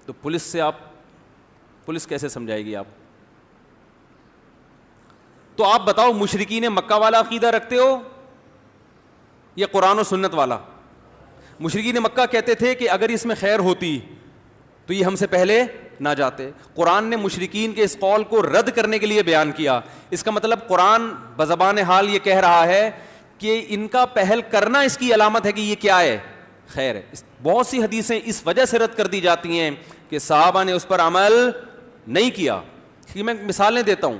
تو پولیس کیسے سمجھائے گی آپ؟ تو آپ بتاؤ, مشرکین مکہ والا عقیدہ رکھتے ہو یا قرآن و سنت والا؟ مشرکین مکہ کہتے تھے کہ اگر اس میں خیر ہوتی تو یہ ہم سے پہلے نہ جاتے. قرآن نے مشرکین کے اس قول کو رد کرنے کے لیے بیان کیا. اس کا مطلب قرآن بزبان حال یہ کہہ رہا ہے کہ ان کا پہل کرنا اس کی علامت ہے کہ یہ کیا ہے, خیر ہے. بہت سی حدیثیں اس وجہ سے رد کر دی جاتی ہیں کہ صحابہ نے اس پر عمل نہیں کیا. میں مثالیں دیتا ہوں.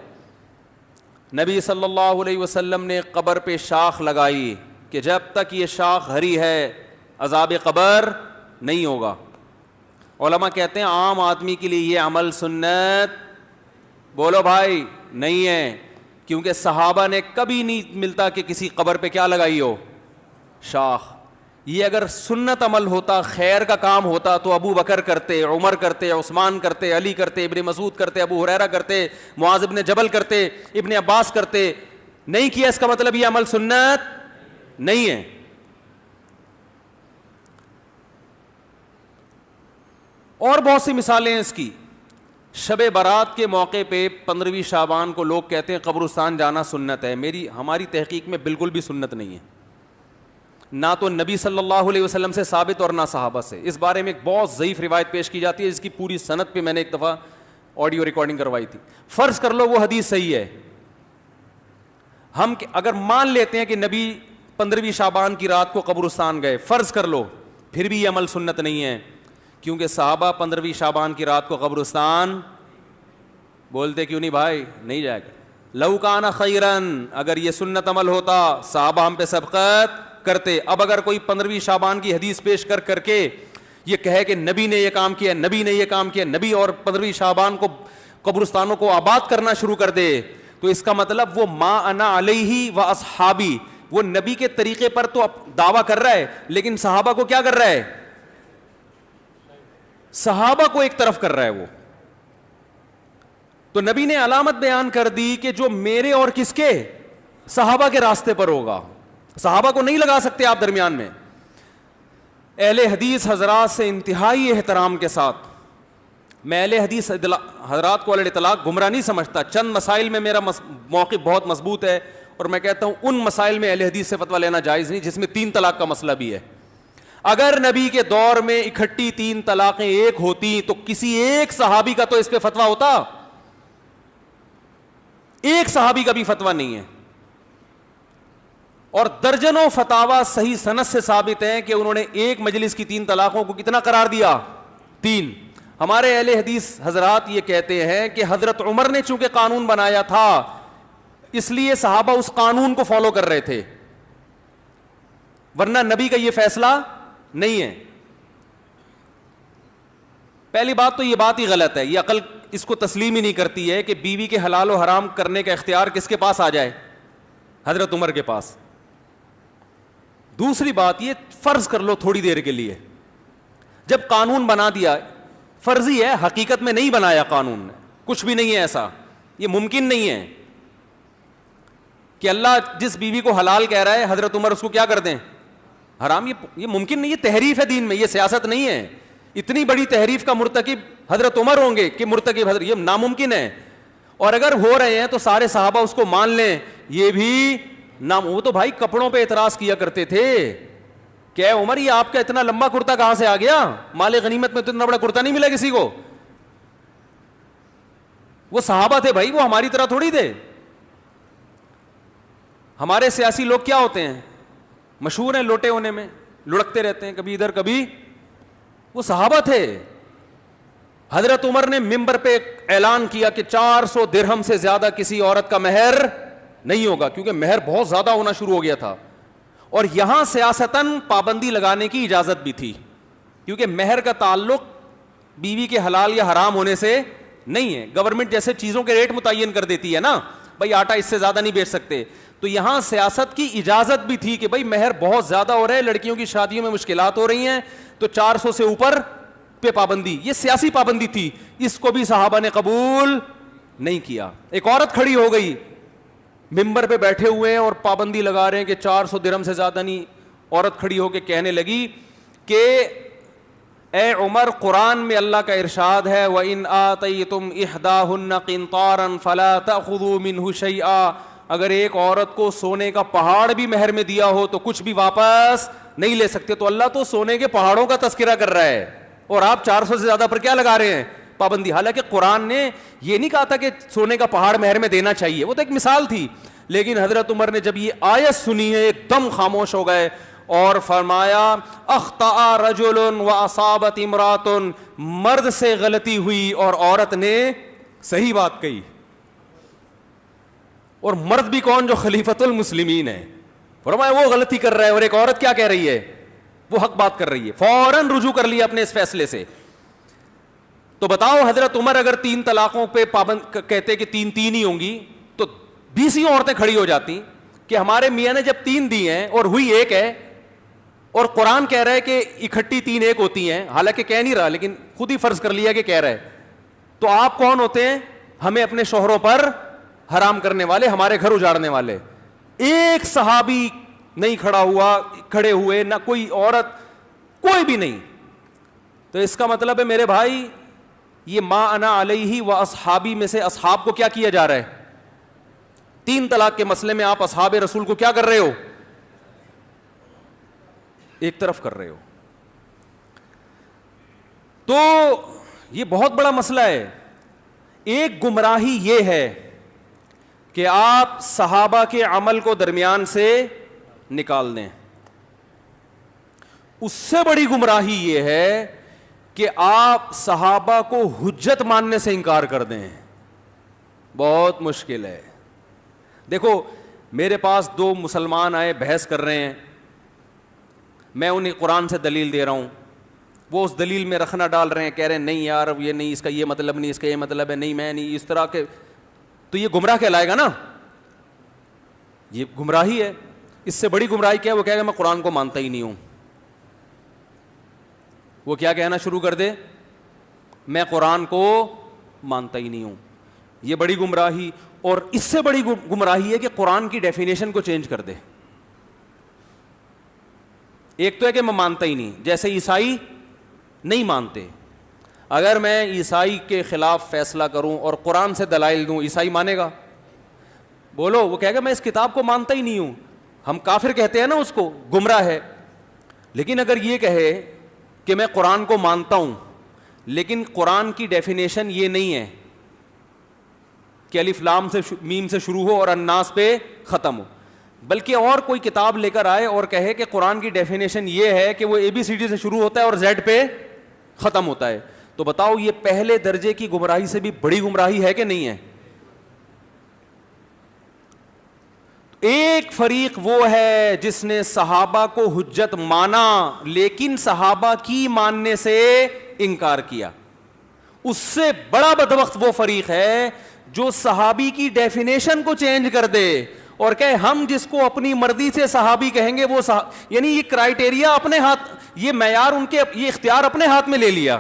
نبی صلی اللہ علیہ وسلم نے قبر پہ شاخ لگائی کہ جب تک یہ شاخ ہری ہے عذاب قبر نہیں ہوگا. علماء کہتے ہیں عام آدمی کے لیے یہ عمل سنت, بولو بھائی, نہیں ہے, کیونکہ صحابہ نے کبھی نہیں ملتا کہ کسی قبر پہ کیا لگائی ہو, شاخ. یہ اگر سنت عمل ہوتا, خیر کا کام ہوتا, تو ابو بکر کرتے, عمر کرتے, عثمان کرتے, علی کرتے, ابن مسعود کرتے, ابو ہریرہ کرتے, معاذ ابن جبل کرتے, ابن عباس کرتے. نہیں کیا, اس کا مطلب یہ عمل سنت نہیں ہے. اور بہت سی مثالیں ہیں اس کی. شب برات کے موقع پہ 15ویں شعبان کو لوگ کہتے ہیں قبرستان جانا سنت ہے. ہماری تحقیق میں بالکل بھی سنت نہیں ہے, نہ تو نبی صلی اللہ علیہ وسلم سے ثابت اور نہ صحابہ سے. اس بارے میں ایک بہت ضعیف روایت پیش کی جاتی ہے جس کی پوری سند پہ میں نے ایک دفعہ آڈیو ریکارڈنگ کروائی تھی. فرض کر لو وہ حدیث صحیح ہے, ہم اگر مان لیتے ہیں کہ نبی 15ویں شعبان کی رات کو قبرستان گئے, فرض کر لو, پھر بھی یہ عمل سنت نہیں ہے, کیونکہ صحابہ 15ویں شعبان کی رات کو قبرستان بولتے کیوں نہیں بھائی, نہیں جائے گا. لو کان خیرن, اگر یہ سنت عمل ہوتا صحابہ ہم پہ سبقت کرتے. اب اگر کوئی 15ویں شعبان کی حدیث پیش کر کے یہ کہے کہ نبی نے یہ کام کیا, نبی نے یہ کام کیا, نبی اور 15ویں شعبان کو قبرستانوں کو آباد کرنا شروع کر دے, تو اس کا مطلب وہ ما انا علیہ و اصحابی, وہ نبی کے طریقے پر تو دعویٰ کر رہا ہے, لیکن صحابہ کو کیا کر رہا ہے, صحابہ کو ایک طرف کر رہا ہے وہ. تو نبی نے علامت بیان کر دی کہ جو میرے اور کس کے, صحابہ کے راستے پر ہوگا. صحابہ کو نہیں لگا سکتے آپ درمیان میں. اہل حدیث حضرات سے انتہائی احترام کے ساتھ, میں اہل حدیث حضرات کو علی الاطلاق گمراہ نہیں سمجھتا. چند مسائل میں میرا موقف بہت مضبوط ہے, اور میں کہتا ہوں ان مسائل میں اہل حدیث سے فتویٰ لینا جائز نہیں جس میں 3 طلاق کا مسئلہ بھی ہے. اگر نبی کے دور میں اکٹھی 3 طلاقیں ایک ہوتی تو کسی ایک صحابی کا تو اس پہ فتویٰ ہوتا, ایک صحابی کا بھی فتویٰ نہیں ہے. اور درجنوں فتاوا صحیح سند سے ثابت ہیں کہ انہوں نے ایک مجلس کی 3 طلاقوں کو کتنا قرار دیا؟ 3. ہمارے اہل حدیث حضرات یہ کہتے ہیں کہ حضرت عمر نے چونکہ قانون بنایا تھا اس لیے صحابہ اس قانون کو فالو کر رہے تھے, ورنہ نبی کا یہ فیصلہ نہیں ہے. پہلی بات تو یہ بات ہی غلط ہے, یہ عقل اس کو تسلیم ہی نہیں کرتی ہے کہ بیوی کے حلال و حرام کرنے کا اختیار کس کے پاس آ جائے؟ حضرت عمر کے پاس. دوسری بات یہ, فرض کر لو تھوڑی دیر کے لیے, جب قانون بنا دیا, فرضی ہے, حقیقت میں نہیں بنایا قانون نے, کچھ بھی نہیں ہے ایسا, یہ ممکن نہیں ہے کہ اللہ جس بیوی کو حلال کہہ رہا ہے حضرت عمر اس کو کیا کر دیں؟ حرام. یہ ممکن نہیں, یہ تحریف ہے دین میں, یہ سیاست نہیں ہے. اتنی بڑی تحریف کا مرتکب حضرت عمر ہوں گے کہ مرتکب حضرت, یہ ناممکن ہے. اور اگر ہو رہے ہیں تو سارے صحابہ اس کو مان لیں, یہ بھی وہ تو بھائی کپڑوں پہ اعتراض کیا کرتے تھے کہ اے عمر یہ آپ کا اتنا لمبا کرتا کہاں سے آ گیا؟ مال غنیمت میں تو اتنا بڑا کرتا نہیں ملا کسی کو. وہ صحابہ تھے بھائی, وہ ہماری طرح تھوڑی تھے. ہمارے سیاسی لوگ کیا ہوتے ہیں, مشہور ہیں لوٹے ہونے میں, لڑکتے رہتے ہیں کبھی ادھر کبھی. وہ صحابہ تھے. حضرت عمر نے ممبر پہ اعلان کیا کہ 400 درہم سے زیادہ کسی عورت کا مہر نہیں ہوگا, کیونکہ مہر بہت زیادہ ہونا شروع ہو گیا تھا. اور یہاں سیاستاً پابندی لگانے کی اجازت بھی تھی, کیونکہ مہر کا تعلق بیوی کے حلال یا حرام ہونے سے نہیں ہے. گورنمنٹ جیسے چیزوں کے ریٹ متعین کر دیتی ہے نا, بھائی آٹا اس سے زیادہ نہیں بیچ سکتے, تو یہاں سیاست کی اجازت بھی تھی کہ بھائی مہر بہت زیادہ ہو رہا ہے, لڑکیوں کی شادیوں میں مشکلات ہو رہی ہیں, تو 400 سے اوپر پہ پابندی. یہ سیاسی پابندی تھی, اس کو بھی صحابہ نے قبول نہیں کیا. ایک عورت کھڑی ہو گئی, ممبر پہ بیٹھے ہوئے ہیں اور پابندی لگا رہے ہیں کہ 400 درہم سے زیادہ نہیں. عورت کھڑی ہو کے کہنے لگی کہ اے عمر, قرآن میں اللہ کا ارشاد ہے وَإِنْ آتَيْتُمْ إِحْدَاهُنَّ قِنْطَارًا فَلَا تَأْخُذُوا مِنْهُ شَيْئًا, اگر ایک عورت کو سونے کا پہاڑ بھی مہر میں دیا ہو تو کچھ بھی واپس نہیں لے سکتے. تو اللہ تو سونے کے پہاڑوں کا تذکرہ کر رہا ہے, اور آپ 400 سے زیادہ پر کیا لگا رہے ہیں پابندی. حالانکہ قرآن نے یہ نہیں کہا تھا کہ سونے کا پہاڑ مہر میں دینا چاہیے, وہ تو ایک مثال تھی. لیکن حضرت عمر نے جب یہ آیت سنی ہے ایک دم خاموش ہو گئے اور فرمایا اخطأ رجل واصابت امرات, مرد سے غلطی ہوئی اور عورت نے صحیح بات کہی. اور مرد بھی کون؟ جو خلیفۃ المسلمین ہے. فرمایا وہ غلطی کر رہا ہے اور ایک عورت کیا کہہ رہی ہے؟ وہ حق بات کر رہی ہے. فوراً رجوع کر لیا اپنے اس فیصلے سے. تو بتاؤ حضرت عمر اگر 3 طلاقوں پہ پابند کہتے کہ 3 ہی ہوں گی تو 20 عورتیں کھڑی ہو جاتی کہ ہمارے میاں نے جب 3 دی ہیں اور ہوئی 1 ہے, اور قرآن کہہ رہا ہے کہ اکٹھی 3 1 ہوتی ہیں, حالانکہ کہہ نہیں رہا لیکن خود ہی فرض کر لیا کہ کہہ رہا ہے, تو آپ کون ہوتے ہیں ہمیں اپنے شوہروں پر حرام کرنے والے, ہمارے گھر اجاڑنے والے؟ ایک صحابی نہیں کھڑا ہوا, کھڑے ہوئے نہ کوئی عورت, کوئی بھی نہیں. تو اس کا مطلب ہے میرے بھائی یہ ما انا علیہ و اصحابی میں سے اصحاب کو کیا کیا جا رہا ہے؟ 3 طلاق کے مسئلے میں آپ اصحاب رسول کو کیا کر رہے ہو؟ ایک طرف کر رہے ہو. تو یہ بہت بڑا مسئلہ ہے. ایک گمراہی یہ ہے کہ آپ صحابہ کے عمل کو درمیان سے نکال دیں. اس سے بڑی گمراہی یہ ہے کہ آپ صحابہ کو حجت ماننے سے انکار کر دیں. بہت مشکل ہے. دیکھو میرے پاس 2 مسلمان آئے, بحث کر رہے ہیں, میں انہیں قرآن سے دلیل دے رہا ہوں, وہ اس دلیل میں رخنا ڈال رہے ہیں, کہہ رہے ہیں نہیں یار یہ نہیں, اس کا یہ مطلب نہیں, اس کا یہ مطلب ہے, نہیں میں نہیں, اس طرح کے. تو یہ گمراہ کہلائے گا نا, یہ گمراہی ہے. اس سے بڑی گمراہی کیا ہے؟ وہ کہے گا میں قرآن کو مانتا ہی نہیں ہوں. وہ کیا کہنا شروع کر دے؟ میں قرآن کو مانتا ہی نہیں ہوں. یہ بڑی گمراہی. اور اس سے بڑی گمراہی ہے کہ قرآن کی ڈیفینیشن کو چینج کر دے. ایک تو ہے کہ میں مانتا ہی نہیں, جیسے عیسائی نہیں مانتے. اگر میں عیسائی کے خلاف فیصلہ کروں اور قرآن سے دلائل دوں, عیسائی مانے گا؟ بولو. وہ کہے گا میں اس کتاب کو مانتا ہی نہیں ہوں. ہم کافر کہتے ہیں نا اس کو, گمراہ ہے. لیکن اگر یہ کہے کہ میں قرآن کو مانتا ہوں لیکن قرآن کی ڈیفینیشن یہ نہیں ہے کہ الف لام سے میم سے شروع ہو اور الناس پہ ختم ہو, بلکہ اور کوئی کتاب لے کر آئے اور کہے کہ قرآن کی ڈیفینیشن یہ ہے کہ وہ ABCD سے شروع ہوتا ہے اور Z پہ ختم ہوتا ہے, تو بتاؤ یہ پہلے درجے کی گمراہی سے بھی بڑی گمراہی ہے کہ نہیں ہے؟ ایک فریق وہ ہے جس نے صحابہ کو حجت مانا لیکن صحابہ کی ماننے سے انکار کیا. اس سے بڑا بدبخت وہ فریق ہے جو صحابی کی ڈیفینیشن کو چینج کر دے اور کہے ہم جس کو اپنی مرضی سے صحابی کہیں گے وہ یعنی یہ کرائٹیریا اپنے ہاتھ, یہ معیار ان کے, یہ اختیار اپنے ہاتھ میں لے لیا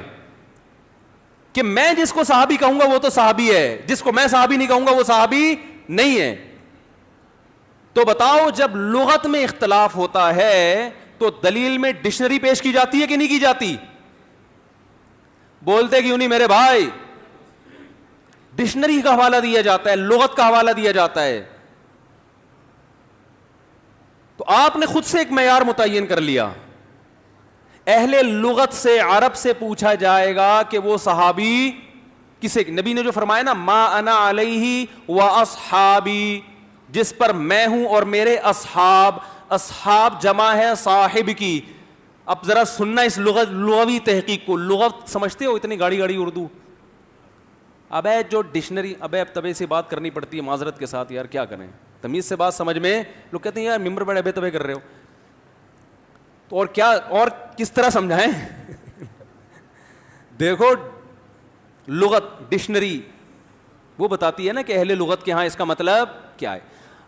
کہ میں جس کو صحابی کہوں گا وہ تو صحابی ہے, جس کو میں صحابی نہیں کہوں گا وہ صحابی نہیں ہے. تو بتاؤ جب لغت میں اختلاف ہوتا ہے تو دلیل میں ڈکشنری پیش کی جاتی ہے کہ نہیں کی جاتی؟ بولتے کیوں نہیں میرے بھائی؟ ڈکشنری کا حوالہ دیا جاتا ہے, لغت کا حوالہ دیا جاتا ہے. تو آپ نے خود سے ایک معیار متعین کر لیا. اہل لغت سے, عرب سے پوچھا جائے گا کہ وہ صحابی کسے, نبی نے جو فرمایا نا ما انا علیہ و اصحابی, جس پر میں ہوں اور میرے اصحاب, اصحاب جمع ہے صاحب کی. اب ذرا سننا اس لغوی تحقیق کو. لغت سمجھتے ہو اتنی گاڑی گاڑی اردو؟ ابے جو ڈکشنری, ابے اب تبے سے بات کرنی پڑتی ہے معذرت کے ساتھ یار, کیا کریں, تمیز سے بات سمجھ میں. لوگ کہتے ہیں یار ممبر پر ابے تبے کر رہے ہو, تو اور کیا اور کس طرح سمجھائیں؟ دیکھو لغت ڈکشنری وہ بتاتی ہے نا کہ اہل لغت کے ہاں اس کا مطلب کیا ہے.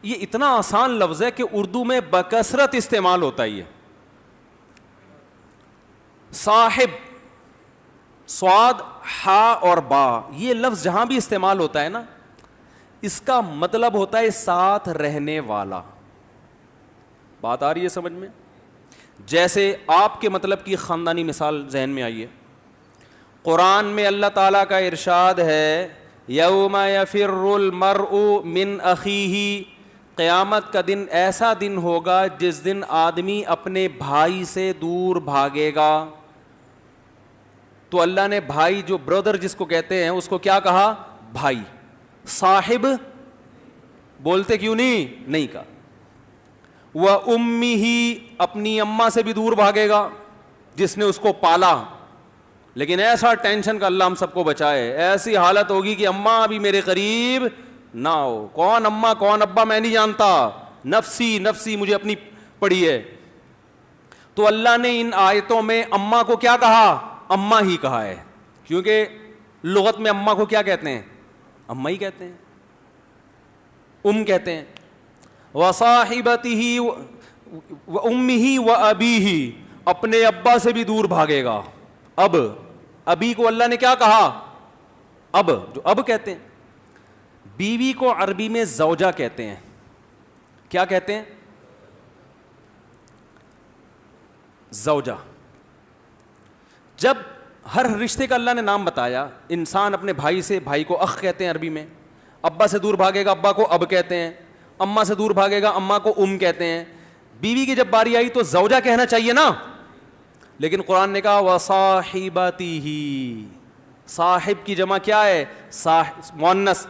یہ اتنا آسان لفظ ہے کہ اردو میں بکثرت استعمال ہوتا ہی ہے. صاحب, صاد, ہا اور با, یہ لفظ جہاں بھی استعمال ہوتا ہے نا اس کا مطلب ہوتا ہے ساتھ رہنے والا. بات آ رہی ہے سمجھ میں؟ جیسے آپ کے مطلب کی خاندانی مثال ذہن میں آئی ہے. قرآن میں اللہ تعالیٰ کا ارشاد ہے یوم یفر المرء من اخیہ, قیامت کا دن ایسا دن ہوگا جس دن آدمی اپنے بھائی سے دور بھاگے گا. تو اللہ نے بھائی, جو برادر جس کو کہتے ہیں, اس کو کیا کہا؟ بھائی. صاحب بولتے کیوں نہیں کہا. وَأُمِّهِ, اپنی اماں سے بھی دور بھاگے گا جس نے اس کو پالا, لیکن ایسا ٹینشن کا اللہ ہم سب کو بچائے, ایسی حالت ہوگی کہ اماں ابھی میرے قریب نہ ہو. کون اماں کون ابا میں نہیں جانتا, نفسی نفسی مجھے اپنی پڑی ہے. تو اللہ نے ان آیتوں میں اماں کو کیا کہا؟ اماں ہی کہا ہے, کیونکہ لغت میں اماں کو کیا کہتے ہیں؟ اماں ہی کہتے ہیں, کہتے ہیں. وصاحبتہ وامہ وابیہ, اپنے ابا سے بھی دور بھاگے گا. اب ابی کو اللہ نے کیا کہا؟ اب, جو اب کہتے ہیں. بیوی کو عربی میں زوجہ کہتے ہیں. کیا کہتے ہیں؟ زوجہ. جب ہر رشتے کا اللہ نے نام بتایا, انسان اپنے بھائی سے, بھائی کو اخ کہتے ہیں عربی میں. ابا سے دور بھاگے گا ابا کو اب کہتے ہیں. اماں سے دور بھاگے گا اماں کو کہتے ہیں. بیوی کی جب باری آئی تو زوجہ کہنا چاہیے نا, لیکن قرآن نے کہا وصاحبتہ, صاحب کی جمع کیا ہے؟ مؤنث.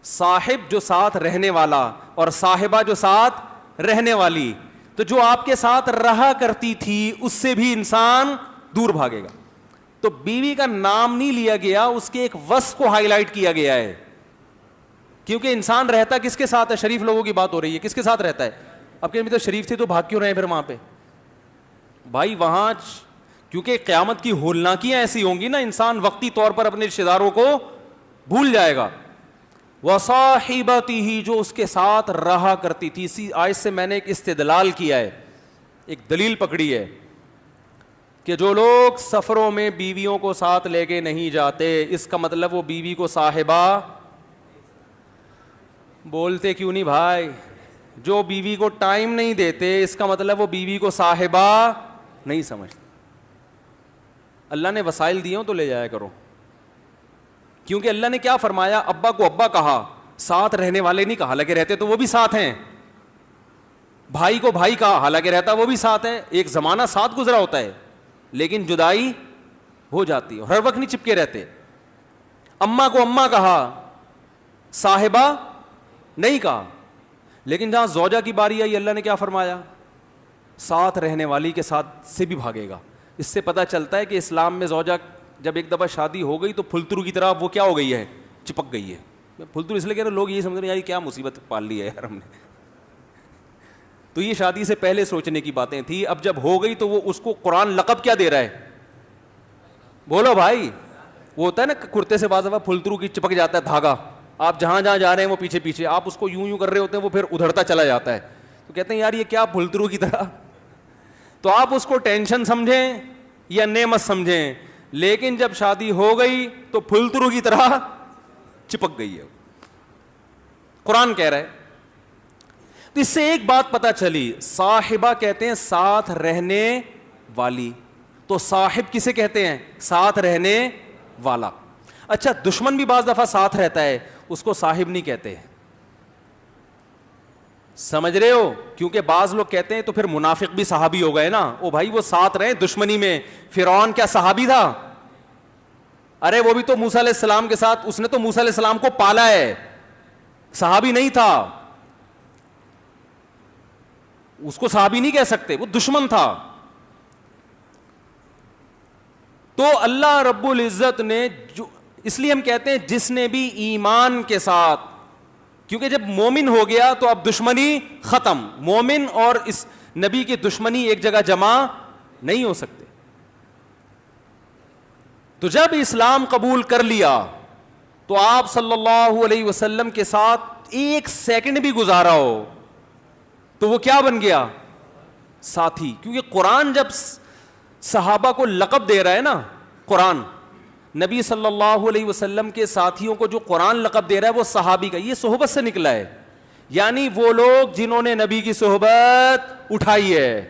صاحب جو ساتھ رہنے والا, اور صاحبہ جو ساتھ رہنے والی. تو جو آپ کے ساتھ رہا کرتی تھی اس سے بھی انسان دور بھاگے گا. تو بیوی کا نام نہیں لیا گیا, اس کے ایک وصف کو ہائی لائٹ کیا گیا ہے, کیونکہ انسان رہتا کس کے ساتھ ہے؟ شریف لوگوں کی بات ہو رہی ہے, کس کے ساتھ رہتا ہے؟ اب کہ تو شریف تھے تو بھاگ کیوں رہے پھر وہاں پہ؟ بھائی وہاں کیونکہ قیامت کی ہولناکیاں ایسی ہوں گی نا, انسان وقتی طور پر اپنے رشتے داروں کو بھول جائے گا. وصاحبتہ, جو اس کے ساتھ رہا کرتی تھی. اسی آیت سے میں نے ایک استدلال کیا ہے, ایک دلیل پکڑی ہے کہ جو لوگ سفروں میں بیویوں کو ساتھ لے کے نہیں جاتے, اس کا مطلب وہ بیوی کو صاحبہ. بولتے کیوں نہیں بھائی؟ جو بیوی کو ٹائم نہیں دیتے اس کا مطلب وہ بیوی کو صاحبہ نہیں سمجھتے. اللہ نے وسائل دیے ہوں تو لے جایا کرو, کیونکہ اللہ نے کیا فرمایا؟ ابا کو ابا کہا, ساتھ رہنے والے نہیں کہا, حالانکہ رہتے تو وہ بھی ساتھ ہیں. بھائی کو بھائی کہا, حالانکہ رہتا وہ بھی ساتھ ہے. ایک زمانہ ساتھ گزرا ہوتا ہے لیکن جدائی ہو جاتی ہے, ہر وقت نہیں چپکے رہتے. اماں کو اماں کہا, صاحبہ نہیں کہا. لیکن جہاں زوجہ کی باری آئی اللہ نے کیا فرمایا؟ ساتھ رہنے والی کے ساتھ سے بھی بھاگے گا. اس سے پتہ چلتا ہے کہ اسلام میں زوجہ جب ایک دفعہ شادی ہو گئی تو پھلترو کی طرح وہ کیا ہو گئی ہے؟ چپک گئی ہے. پھلترو اس لیے کہہ رہے لوگ یہ سمجھ رہے ہیں یار کیا مصیبت پال لی ہے یار ہم نے. تو یہ شادی سے پہلے سوچنے کی باتیں تھیں. اب جب ہو گئی تو وہ اس کو قرآن لقب کیا دے رہا ہے؟ بولو بھائی. وہ ہوتا ہے نا کرتے سے بعض دفعہ پھلترو کی چپک جاتا ہے دھاگا, آپ جہاں جہاں جا رہے ہیں وہ پیچھے پیچھے, آپ اس کو یوں کر رہے ہوتے ہیں وہ پھر ادھرتا چلا جاتا ہے. تو کہتے ہیں یار یہ کیا پھلترو کی طرح. تو آپ اس کو ٹینشن سمجھیں یا نعمت سمجھیں, لیکن جب شادی ہو گئی تو پھلترو کی طرح چپک گئی ہے. قرآن کہہ رہا ہے. تو اس سے ایک بات پتہ چلی, صاحبہ کہتے ہیں ساتھ رہنے والی, تو صاحب کسے کہتے ہیں؟ ساتھ رہنے والا. اچھا دشمن بھی بعض دفعہ ساتھ رہتا ہے, اس کو صاحب نہیں کہتے. سمجھ رہے ہو؟ کیونکہ بعض لوگ کہتے ہیں تو پھر منافق بھی صحابی ہو گئے نا. او بھائی وہ ساتھ رہے دشمنی میں. فرعون کیا صحابی تھا؟ ارے وہ بھی تو موسیٰ علیہ السلام کے ساتھ, اس نے تو موسیٰ علیہ السلام کو پالا ہے, صحابی نہیں تھا. اس کو صحابی نہیں کہہ سکتے, وہ دشمن تھا. تو اللہ رب العزت نے جو, اس لیے ہم کہتے ہیں جس نے بھی ایمان کے ساتھ, کیونکہ جب مومن ہو گیا تو اب دشمنی ختم. مومن اور اس نبی کی دشمنی ایک جگہ جمع نہیں ہو سکتے. تو جب اسلام قبول کر لیا تو آپ صلی اللہ علیہ وسلم کے ساتھ ایک سیکنڈ بھی گزارا ہو تو وہ کیا بن گیا؟ ساتھی. کیونکہ قرآن جب صحابہ کو لقب دے رہا ہے نا, قرآن نبی صلی اللہ علیہ وسلم کے ساتھیوں کو جو قرآن لقب دے رہا ہے وہ صحابی کا, یہ صحبت سے نکلا ہے. یعنی وہ لوگ جنہوں نے نبی کی صحبت اٹھائی ہے.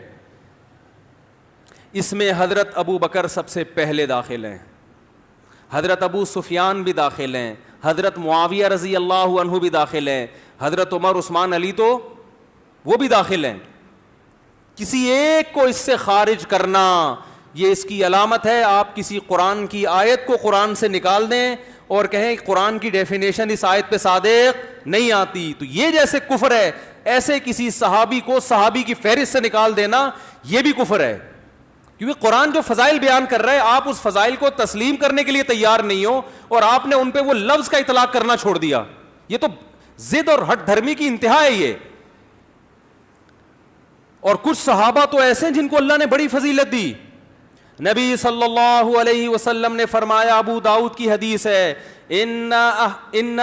اس میں حضرت ابو بکر سب سے پہلے داخل ہیں, حضرت ابو سفیان بھی داخل ہیں, حضرت معاویہ رضی اللہ عنہ بھی داخل ہیں, حضرت عمر عثمان علی تو وہ بھی داخل ہیں. کسی ایک کو اس سے خارج کرنا یہ اس کی علامت ہے. آپ کسی قرآن کی آیت کو قرآن سے نکال دیں اور کہیں قرآن کی ڈیفینیشن اس آیت پہ صادق نہیں آتی, تو یہ جیسے کفر ہے, ایسے کسی صحابی کو صحابی کی فہرست سے نکال دینا یہ بھی کفر ہے. کیونکہ قرآن جو فضائل بیان کر رہا ہے آپ اس فضائل کو تسلیم کرنے کے لیے تیار نہیں ہو اور آپ نے ان پہ وہ لفظ کا اطلاق کرنا چھوڑ دیا. یہ تو ضد اور ہٹ دھرمی کی انتہا ہے یہ. اور کچھ صحابہ تو ایسے ہیں جن کو اللہ نے بڑی فضیلت دی. نبی صلی اللہ علیہ وسلم نے فرمایا, ابو داؤد کی حدیث ہے, ان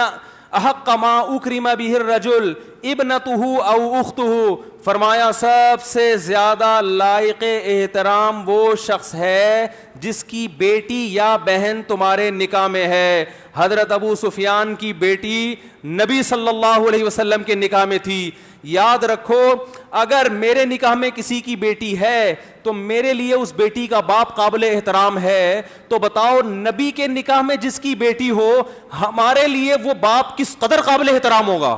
احق ما اکرم به الرجل ابنته او اخته, فرمایا سب سے زیادہ لائق احترام وہ شخص ہے جس کی بیٹی یا بہن تمہارے نکاح میں ہے. حضرت ابو سفیان کی بیٹی نبی صلی اللہ علیہ وسلم کے نکاح میں تھی. یاد رکھو اگر میرے نکاح میں کسی کی بیٹی ہے تو میرے لیے اس بیٹی کا باپ قابل احترام ہے, تو بتاؤ نبی کے نکاح میں جس کی بیٹی ہو ہمارے لیے وہ باپ کس قدر قابل احترام ہوگا.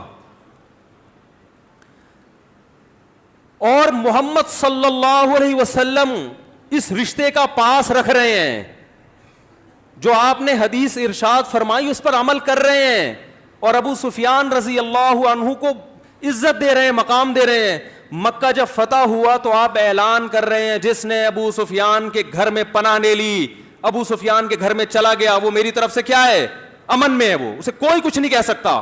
اور محمد صلی اللہ علیہ وسلم اس رشتے کا پاس رکھ رہے ہیں, جو آپ نے حدیث ارشاد فرمائی اس پر عمل کر رہے ہیں, اور ابو سفیان رضی اللہ عنہ کو عزت دے رہے ہیں, مقام دے رہے ہیں. مکہ جب فتح ہوا تو آپ اعلان کر رہے ہیں جس نے ابو سفیان کے گھر میں پناہ لے لی, ابو سفیان کے گھر میں چلا گیا, وہ میری طرف سے کیا ہے؟ امن میں ہے, وہ اسے کوئی کچھ نہیں کہہ سکتا.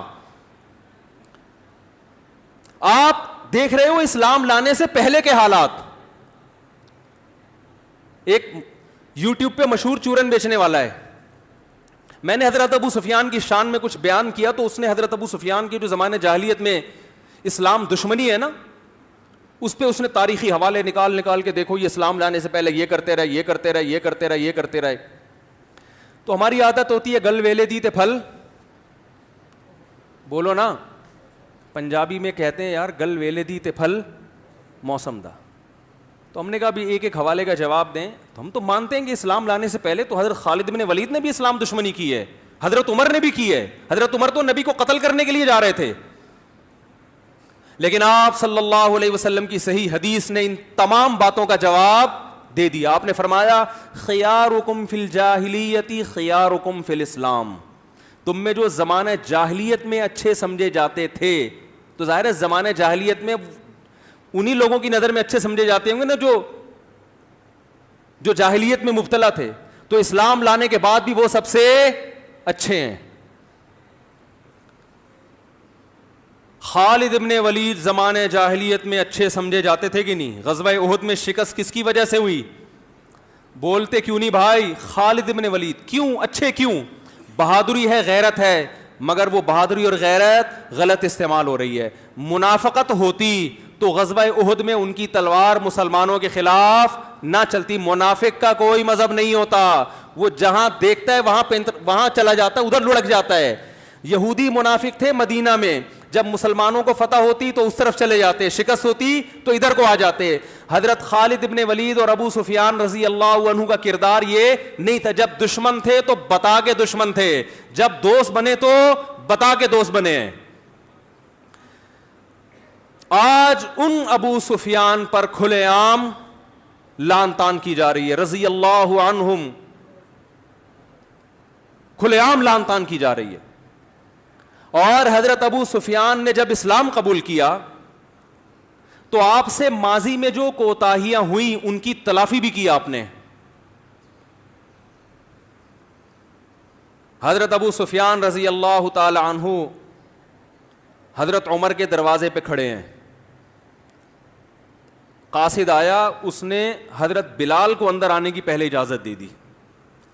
آپ دیکھ رہے ہو اسلام لانے سے پہلے کے حالات. ایک یوٹیوب پہ مشہور چورن بیچنے والا ہے, میں نے حضرت ابو سفیان کی شان میں کچھ بیان کیا تو اس نے حضرت ابو سفیان کی جو زمانے جاہلیت میں اسلام دشمنی ہے نا, اس پہ اس نے تاریخی حوالے نکال کے دیکھو یہ اسلام لانے سے پہلے یہ کرتے رہے, یہ کرتے رہے, یہ کرتے رہے, یہ کرتے رہے. تو ہماری عادت ہوتی ہے گل ویلے دی تے پھل, بولو نا, پنجابی میں کہتے ہیں یار گل ویلے دی تے پھل موسم دا. تو ہم نے کہا بھی ایک ایک حوالے کا جواب دیں. تو ہم تو مانتے ہیں کہ اسلام لانے سے پہلے تو حضرت خالد بن ولید نے بھی اسلام دشمنی کی ہے, حضرت عمر نے بھی کی ہے. حضرت عمر تو نبی کو قتل کرنے کے لیے جا رہے تھے, لیکن آپ صلی اللہ علیہ وسلم کی صحیح حدیث نے ان تمام باتوں کا جواب دے دیا. آپ نے فرمایا خیارکم فی الجاہلیت خیارکم فی الاسلام, تم میں جو زمانہ جاہلیت میں اچھے سمجھے جاتے تھے تو ظاہر ہے زمانے جاہلیت میں انہی لوگوں کی نظر میں اچھے سمجھے جاتے ہوں گے نا جو جاہلیت میں مبتلا تھے, تو اسلام لانے کے بعد بھی وہ سب سے اچھے ہیں. خالد ابن ولید زمانے جاہلیت میں اچھے سمجھے جاتے تھے کہ نہیں؟ غزوہ احد میں شکست کس کی وجہ سے ہوئی؟ بولتے کیوں نہیں بھائی؟ خالد ابن ولید. کیوں اچھے؟ کیوں؟ بہادری ہے, غیرت ہے, مگر وہ بہادری اور غیرت غلط استعمال ہو رہی ہے. منافقت ہوتی تو غزوہ احد میں ان کی تلوار مسلمانوں کے خلاف نہ چلتی. منافق کا کوئی مذہب نہیں ہوتا, وہ جہاں دیکھتا ہے وہاں چلا جاتا ہے, ادھر لڑک جاتا ہے. یہودی منافق تھے مدینہ میں, جب مسلمانوں کو فتح ہوتی تو اس طرف چلے جاتے, شکست ہوتی تو ادھر کو آ جاتے. حضرت خالد ابن ولید اور ابو سفیان رضی اللہ عنہ کا کردار یہ نہیں تھا. جب دشمن تھے تو بتا کے دشمن تھے, جب دوست بنے تو بتا کے دوست بنے ہیں. آج ان ابو سفیان پر کھلے عام لعن طعن کی جا رہی ہے, رضی اللہ عنہم, کھلے عام لعن طعن کی جا رہی ہے. اور حضرت ابو سفیان نے جب اسلام قبول کیا تو آپ سے ماضی میں جو کوتاہیاں ہوئیں ان کی تلافی بھی کی آپ نے. حضرت ابو سفیان رضی اللہ تعالی عنہ حضرت عمر کے دروازے پہ کھڑے ہیں, قاصد آیا, اس نے حضرت بلال کو اندر آنے کی پہلے اجازت دے دی.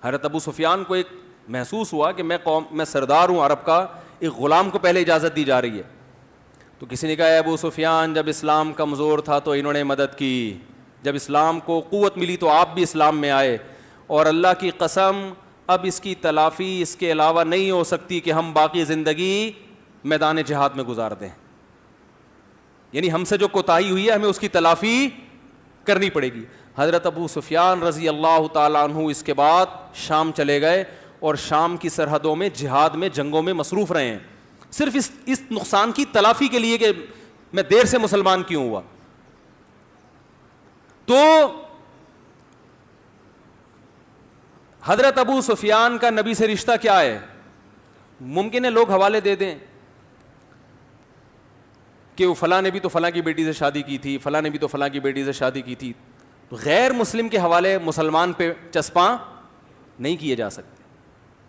حضرت ابو سفیان کو ایک محسوس ہوا کہ میں سردار ہوں عرب کا, ایک غلام کو پہلے اجازت دی جا رہی ہے. تو کسی نے کہا ابو سفیان جب اسلام کمزور تھا تو انہوں نے مدد کی, جب اسلام کو قوت ملی تو آپ بھی اسلام میں آئے, اور اللہ کی قسم اب اس کی تلافی اس کے علاوہ نہیں ہو سکتی کہ ہم باقی زندگی میدان جہاد میں گزار دیں. یعنی ہم سے جو کوتاہی ہوئی ہے ہمیں اس کی تلافی کرنی پڑے گی. حضرت ابو سفیان رضی اللہ تعالیٰ عنہ اس کے بعد شام چلے گئے اور شام کی سرحدوں میں جہاد میں جنگوں میں مصروف رہے ہیں, صرف اس نقصان کی تلافی کے لیے کہ میں دیر سے مسلمان کیوں ہوا. تو حضرت ابو سفیان کا نبی سے رشتہ کیا ہے؟ ممکن ہے لوگ حوالے دے دیں کہ وہ فلاں نے بھی تو فلاں کی بیٹی سے شادی کی تھی, فلاں نے بھی تو فلاں کی بیٹی سے شادی کی تھی. غیر مسلم کے حوالے مسلمان پہ چسپاں نہیں کیے جا سکتے.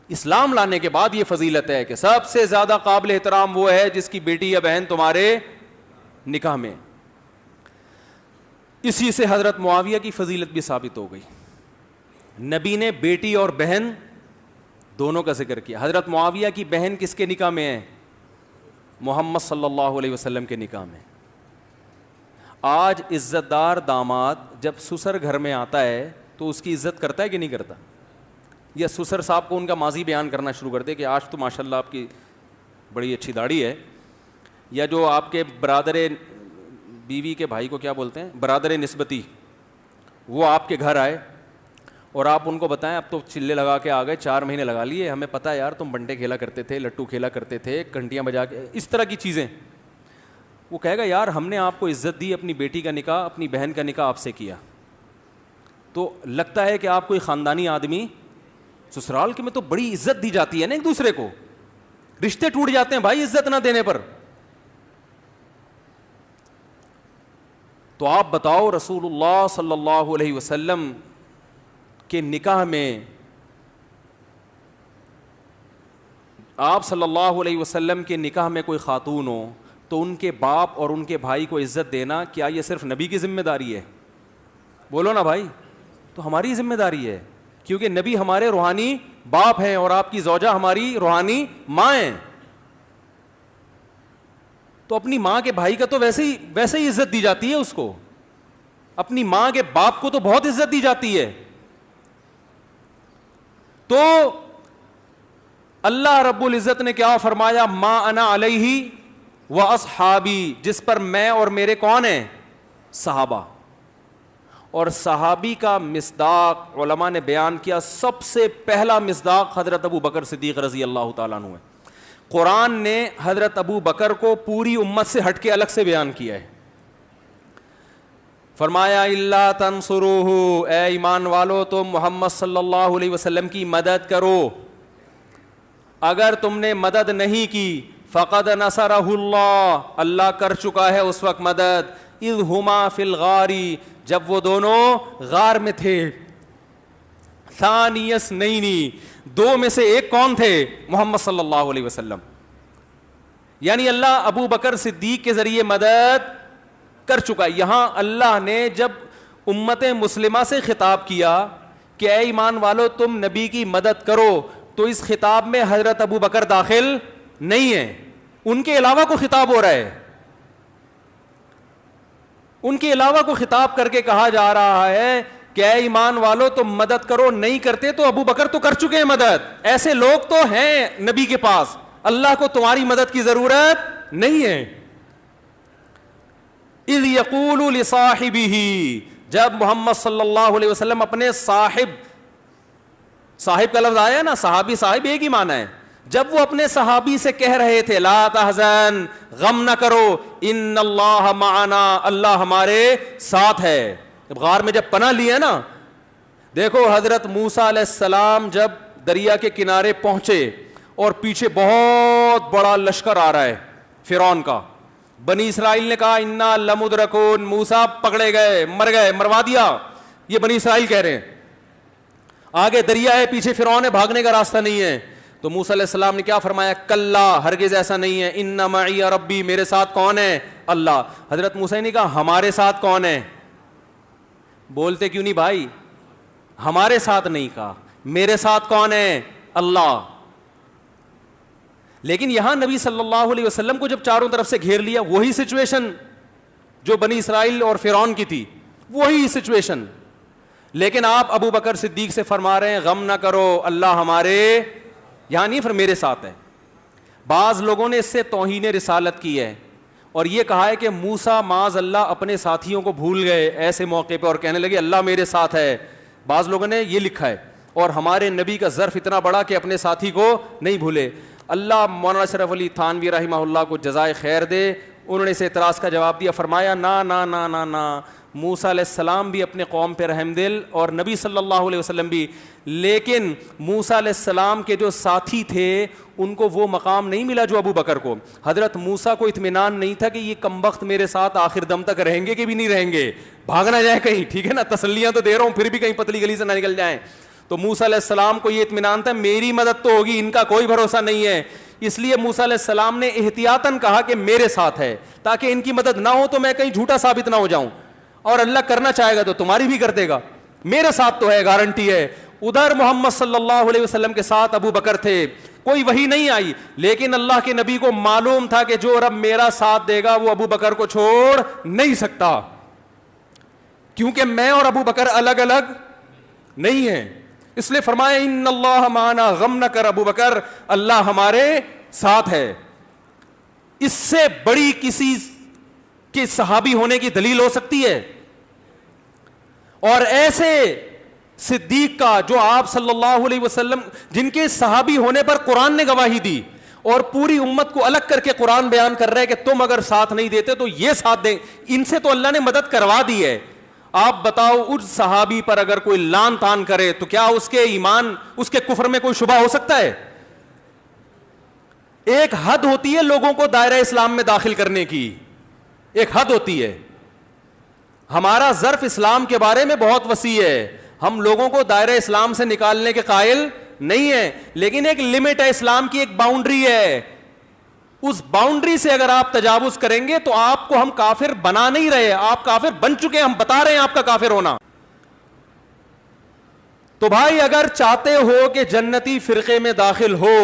اسلام لانے کے بعد یہ فضیلت ہے کہ سب سے زیادہ قابل احترام وہ ہے جس کی بیٹی یا بہن تمہارے نکاح میں. اسی سے حضرت معاویہ کی فضیلت بھی ثابت ہو گئی. نبی نے بیٹی اور بہن دونوں کا ذکر کیا. حضرت معاویہ کی بہن کس کے نکاح میں ہے؟ محمد صلی اللہ علیہ وسلم کے نکاح میں. آج عزت دار داماد جب سسر گھر میں آتا ہے تو اس کی عزت کرتا ہے کہ نہیں کرتا؟ یا سسر صاحب کو ان کا ماضی بیان کرنا شروع کر دے کہ آج تو ماشاءاللہ آپ کی بڑی اچھی داڑھی ہے, یا جو آپ کے برادر بیوی کے بھائی کو کیا بولتے ہیں, برادر نسبتی, وہ آپ کے گھر آئے اور آپ ان کو بتائیں اب تو چلے لگا کے آ گئے, 4 مہینے لگا لیے, ہمیں پتہ ہے یار تم بنٹے کھیلا کرتے تھے, لٹو کھیلا کرتے تھے, گھنٹیاں بجا کے, اس طرح کی چیزیں. وہ کہے گا یار ہم نے آپ کو عزت دی, اپنی بیٹی کا نکاح, اپنی بہن کا نکاح آپ سے کیا, تو لگتا ہے کہ آپ کوئی خاندانی آدمی, سسرال کے میں تو بڑی عزت دی جاتی ہے نا ایک دوسرے کو, رشتے ٹوٹ جاتے ہیں بھائی عزت نہ دینے پر. تو آپ بتاؤ رسول اللہ صلی اللہ علیہ وسلم کے نکاح میں, آپ صلی اللہ علیہ وسلم کے نکاح میں کوئی خاتون ہو تو ان کے باپ اور ان کے بھائی کو عزت دینا, کیا یہ صرف نبی کی ذمہ داری ہے؟ بولو نا بھائی. تو ہماری ذمہ داری ہے, کیونکہ نبی ہمارے روحانی باپ ہیں اور آپ کی زوجہ ہماری روحانی ماں ہیں. تو اپنی ماں کے بھائی کا تو ویسے ہی عزت دی جاتی ہے اس کو, اپنی ماں کے باپ کو تو بہت عزت دی جاتی ہے. تو اللہ رب العزت نے کیا فرمایا, ما انا علیہ و اصحابی, جس پر میں اور میرے کون ہیں؟ صحابہ. اور صحابی کا مصداق علماء نے بیان کیا, سب سے پہلا مصداق حضرت ابو بکر صدیق رضی اللہ تعالیٰ عنہ ہے. قرآن نے حضرت ابو بکر کو پوری امت سے ہٹ کے الگ سے بیان کیا ہے. فرمایا الا تنصروہ, اے ایمان والو تم محمد صلی اللہ علیہ وسلم کی مدد کرو, اگر تم نے مدد نہیں کی فقد نصرہ اللہ, اللہ کر چکا ہے اس وقت مدد, اذ ہما فی الغار, جب وہ دونوں غار میں تھے, ثانی اثنین, دو میں سے ایک کون تھے؟ محمد صلی اللہ علیہ وسلم. یعنی اللہ ابو بکر صدیق کے ذریعے مدد کر چکا. یہاں اللہ نے جب امت مسلمہ سے خطاب کیا کہ اے ایمان والو تم نبی کی مدد کرو, تو اس خطاب میں حضرت ابو بکر داخل نہیں ہے, ان کے علاوہ کو خطاب ہو رہا ہے. ان کے علاوہ کو خطاب کر کے کہا جا رہا ہے کہ اے ایمان والو تم مدد کرو, نہیں کرتے تو ابو بکر تو کر چکے ہیں مدد, ایسے لوگ تو ہیں نبی کے پاس, اللہ کو تمہاری مدد کی ضرورت نہیں ہے. اذ یقول لصاحبہ, جب محمد صلی اللہ علیہ وسلم اپنے صاحب کا لفظ آیا نا, صحابی صاحب ایک ہی معنی ہے, جب وہ اپنے صحابی سے کہہ رہے تھے لا تحزن, غم نہ کرو, ان اللہ معنا, اللہ ہمارے ساتھ ہے. غار میں جب پناہ لی ہے نا, دیکھو حضرت موسیٰ علیہ السلام جب دریا کے کنارے پہنچے اور پیچھے بہت بڑا لشکر آ رہا ہے فرعون کا, بنی اسرائیل نے کہا انا لمدرکون, موسیٰ پکڑے گئے, مر گئے, مروا دیا, یہ بنی اسرائیل کہہ رہے ہیں. آگے دریا ہے, پیچھے فرعون ہے, بھاگنے کا راستہ نہیں ہے. تو موسیٰ علیہ السلام نے کیا فرمایا؟ کلا, ہرگز ایسا نہیں ہے, ان معی ربی, میرے ساتھ کون ہے؟ اللہ. حضرت موسیٰ نے کہا ہمارے ساتھ کون ہے؟ بولتے کیوں نہیں بھائی؟ ہمارے ساتھ نہیں کہا, میرے ساتھ کون ہے؟ اللہ. لیکن یہاں نبی صلی اللہ علیہ وسلم کو جب چاروں طرف سے گھیر لیا, وہی سچویشن جو بنی اسرائیل اور فرعون کی تھی, وہی سچویشن. لیکن آپ ابو بکر صدیق سے فرما رہے ہیں غم نہ کرو, اللہ ہمارے یہاں نہیں, پھر میرے ساتھ ہے. بعض لوگوں نے اس سے توہین رسالت کی ہے اور یہ کہا ہے کہ موسیٰ معاذ اللہ اپنے ساتھیوں کو بھول گئے ایسے موقع پہ اور کہنے لگے اللہ میرے ساتھ ہے. بعض لوگوں نے یہ لکھا ہے, اور ہمارے نبی کا ظرف اتنا بڑا کہ اپنے ساتھی کو نہیں بھولے. اللہ مولانا اشرف علی تھانوی رحمہ اللہ کو جزائے خیر دے, انہوں نے اس اعتراض کا جواب دیا, فرمایا نا نا نا نا نا, موسیٰ علیہ السلام بھی اپنے قوم پہ رحم دل اور نبی صلی اللہ علیہ وسلم بھی, لیکن موسیٰ علیہ السلام کے جو ساتھی تھے ان کو وہ مقام نہیں ملا جو ابو بکر کو. حضرت موسیٰ کو اطمینان نہیں تھا کہ یہ کمبخت میرے ساتھ آخر دم تک رہیں گے کہ بھی نہیں رہیں گے, بھاگ نہ جائے کہیں, ٹھیک ہے نا, تسلیاں تو دے رہا ہوں پھر بھی کہیں پتلی گلی سے نہ نکل جائیں. تو موسیٰ علیہ السلام کو یہ اطمینان تھا میری مدد تو ہوگی, ان کا کوئی بھروسہ نہیں ہے. اس لیے موسیٰ علیہ السلام نے احتیاطاً کہا کہ میرے ساتھ ہے, تاکہ ان کی مدد نہ ہو تو میں کہیں جھوٹا ثابت نہ ہو جاؤں, اور اللہ کرنا چاہے گا تو تمہاری بھی کر دے گا, میرے ساتھ تو ہے, گارنٹی ہے. ادھر محمد صلی اللہ علیہ وسلم کے ساتھ ابو بکر تھے, کوئی وحی نہیں آئی, لیکن اللہ کے نبی کو معلوم تھا کہ جو رب میرا ساتھ دے گا وہ ابو بکر کو چھوڑ نہیں سکتا, کیونکہ میں اور ابو بکر الگ الگ نہیں ہیں. اس لیے فرمایا ان اللہ معنا, غم نہ کر ابو بکر, اللہ ہمارے ساتھ ہے. اس سے بڑی کسی کے صحابی ہونے کی دلیل ہو سکتی ہے؟ اور ایسے صدیق کا جو آپ صلی اللہ علیہ وسلم, جن کے صحابی ہونے پر قرآن نے گواہی دی اور پوری امت کو الگ کر کے قرآن بیان کر رہے کہ تم اگر ساتھ نہیں دیتے تو یہ ساتھ دیں, ان سے تو اللہ نے مدد کروا دی ہے. آپ بتاؤ اس صحابی پر اگر کوئی لان تان کرے تو کیا اس کے ایمان, اس کے کفر میں کوئی شبہ ہو سکتا ہے؟ ایک حد ہوتی ہے لوگوں کو دائرہ اسلام میں داخل کرنے کی, ایک حد ہوتی ہے. ہمارا ظرف اسلام کے بارے میں بہت وسیع ہے, ہم لوگوں کو دائرہ اسلام سے نکالنے کے قائل نہیں ہیں, لیکن ایک لمٹ ہے, اسلام کی ایک باؤنڈری ہے. اس باؤنڈری سے اگر آپ تجاوز کریں گے تو آپ کو ہم کافر بنا نہیں رہے, آپ کافر بن چکے ہیں, ہم بتا رہے ہیں آپ کا کافر ہونا. تو بھائی اگر چاہتے ہو کہ جنتی فرقے میں داخل ہو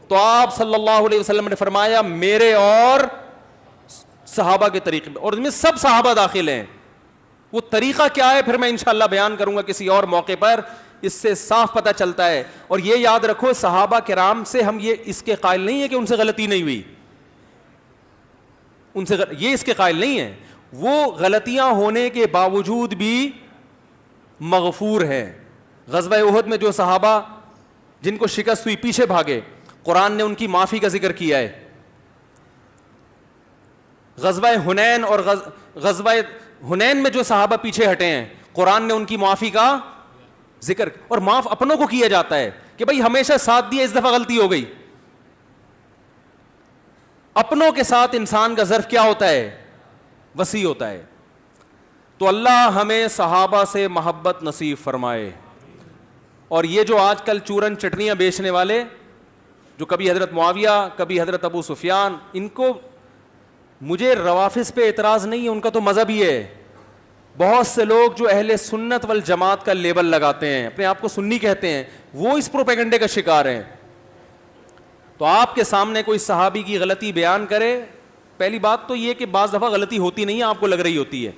تو آپ صلی اللہ علیہ وسلم نے فرمایا میرے اور صحابہ کے طریقے میں, اور اس میں سب صحابہ داخل ہیں. وہ طریقہ کیا ہے پھر میں انشاءاللہ بیان کروں گا کسی اور موقع پر, اس سے صاف پتہ چلتا ہے. اور یہ یاد رکھو صحابہ کرام سے ہم یہ اس کے قائل نہیں ہے کہ ان سے غلطی نہیں ہوئی, ان سے یہ اس کے قائل نہیں ہے, وہ غلطیاں ہونے کے باوجود بھی مغفور ہیں. غزوہ احد میں جو صحابہ جن کو شکست ہوئی پیچھے بھاگے, قرآن نے ان کی معافی کا ذکر کیا ہے. غزوہ حنین اور غزوہ حنین میں جو صحابہ پیچھے ہٹے ہیں, قرآن نے ان کی معافی کا ذکر, اور معاف اپنوں کو کیا جاتا ہے کہ بھائی ہمیشہ ساتھ دیا, اس دفعہ غلطی ہو گئی. اپنوں کے ساتھ انسان کا ظرف کیا ہوتا ہے؟ وسیع ہوتا ہے. تو اللہ ہمیں صحابہ سے محبت نصیب فرمائے. اور یہ جو آج کل چورن چٹنیاں بیچنے والے, جو کبھی حضرت معاویہ کبھی حضرت ابو سفیان, ان کو مجھے روافض پہ اعتراض نہیں ہے, ان کا تو مذہب ہی ہے. بہت سے لوگ جو اہل سنت والجماعت کا لیبل لگاتے ہیں, اپنے آپ کو سنی کہتے ہیں, وہ اس پروپیگنڈے کا شکار ہیں. تو آپ کے سامنے کوئی صحابی کی غلطی بیان کرے, پہلی بات تو یہ کہ بعض دفعہ غلطی ہوتی نہیں ہے, آپ کو لگ رہی ہوتی ہے,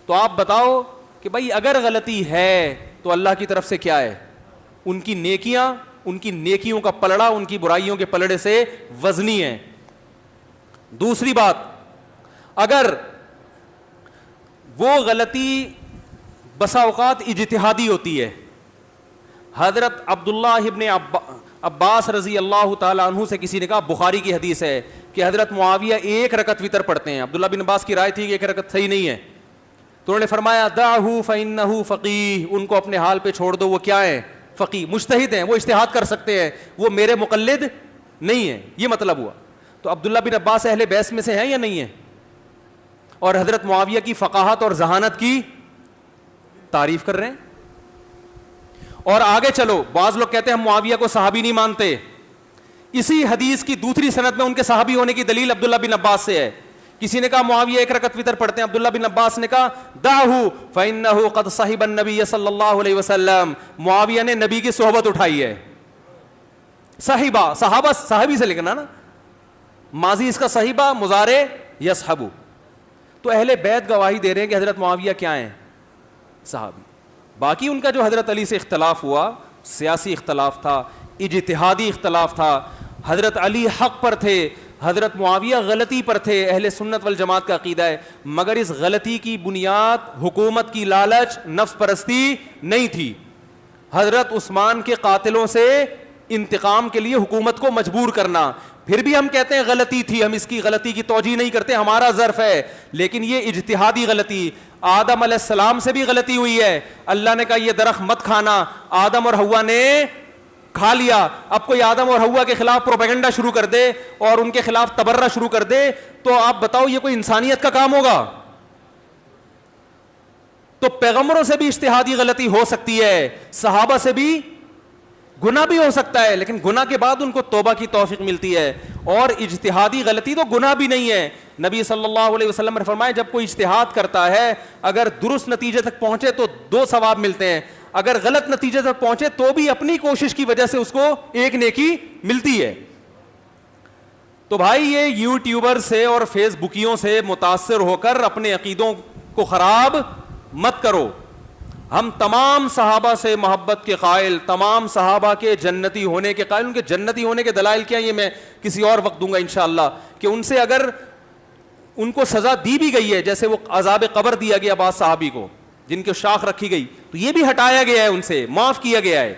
تو آپ بتاؤ کہ بھائی اگر غلطی ہے تو اللہ کی طرف سے کیا ہے؟ ان کی نیکیاں, ان کی نیکیوں کا پلڑا ان کی برائیوں کے پلڑے سے وزنی ہے. دوسری بات, اگر وہ غلطی بسا اوقات اجتہادی ہوتی ہے, حضرت عبداللہ ابن عباس رضی اللہ تعالیٰ عنہ سے کسی نے کہا, بخاری کی حدیث ہے کہ حضرت معاویہ 1 رکعت وتر پڑھتے ہیں. عبداللہ بن عباس کی رائے تھی کہ 1 رکعت صحیح نہیں ہے, تو انہوں نے فرمایا دعہ فإنہ فقیہ, ان کو اپنے حال پہ چھوڑ دو, وہ کیا ہیں؟ فقیہ, مجتہد ہیں, وہ اجتہاد کر سکتے ہیں, وہ میرے مقلد نہیں ہیں. یہ مطلب ہوا. تو عبداللہ بن عباس اہل بیس میں سے ہیں یا نہیں ہیں؟ اور حضرت معاویہ کی فقاہت اور ذہانت کی تعریف کر رہے ہیں. اور آگے چلو, بعض لوگ کہتے ہیں ہم معاویہ کو صحابی نہیں مانتے. اسی حدیث کی دوسری سند میں ان کے صحابی ہونے کی دلیل عبداللہ بن عباس سے ہے. کسی نے کہا معاویہ 1 رکعت وتر پڑھتے ہیں, عبداللہ بن عباس نے کہا دعہ فإنہ قد صحب النبی صلی اللہ علیہ وسلم, معاویہ نے نبی کی صحبت اٹھائی ہے. صحیبہ, صحابہ صحابی سے لکھنا نا, ماضی اس کا صحیبہ, مضارع یصحبو. تو اہل بیت گواہی دے رہے ہیں کہ حضرت معاویہ کیا ہیں؟ صحابی. باقی ان کا جو حضرت علی سے اختلاف ہوا, سیاسی اختلاف تھا, اجتہادی اختلاف تھا. حضرت علی حق پر تھے, حضرت معاویہ غلطی پر تھے, اہل سنت والجماعت کا عقیدہ ہے. مگر اس غلطی کی بنیاد حکومت کی لالچ, نفس پرستی نہیں تھی. حضرت عثمان کے قاتلوں سے انتقام کے لیے حکومت کو مجبور کرنا. پھر بھی ہم کہتے ہیں غلطی تھی, ہم اس کی غلطی کی توجیہ نہیں کرتے, ہمارا ظرف ہے, لیکن یہ اجتہادی غلطی. آدم علیہ السلام سے بھی غلطی ہوئی ہے. اللہ نے کہا یہ درخت مت کھانا, آدم اور حوا نے کھا لیا. اب کوئی آدم اور حوا کے خلاف پروپیگنڈا شروع کر دے اور ان کے خلاف تبرہ شروع کر دے, تو آپ بتاؤ یہ کوئی انسانیت کا کام ہوگا؟ تو پیغمبروں سے بھی اجتہادی غلطی ہو سکتی ہے, صحابہ سے بھی گناہ بھی ہو سکتا ہے, لیکن گناہ کے بعد ان کو توبہ کی توفیق ملتی ہے. اور اجتہادی غلطی تو گناہ بھی نہیں ہے. نبی صلی اللہ علیہ وسلم نے فرمایا جب کوئی اجتہاد کرتا ہے, اگر درست نتیجے تک پہنچے تو 2 ثواب ملتے ہیں, اگر غلط نتیجے تک پہنچے تو بھی اپنی کوشش کی وجہ سے اس کو 1 نیکی ملتی ہے. تو بھائی یہ یوٹیوبر سے اور فیس بکیوں سے متاثر ہو کر اپنے عقیدوں کو خراب مت کرو. ہم تمام صحابہ سے محبت کے قائل, تمام صحابہ کے جنتی ہونے کے قائل. ان کے جنتی ہونے کے دلائل کیا, یہ میں کسی اور وقت دوں گا انشاءاللہ, کہ ان سے اگر ان کو سزا دی بھی گئی ہے, جیسے وہ عذاب قبر دیا گیا بعض صحابی کو جن کی شاخ رکھی گئی, تو یہ بھی ہٹایا گیا ہے, ان سے معاف کیا گیا ہے.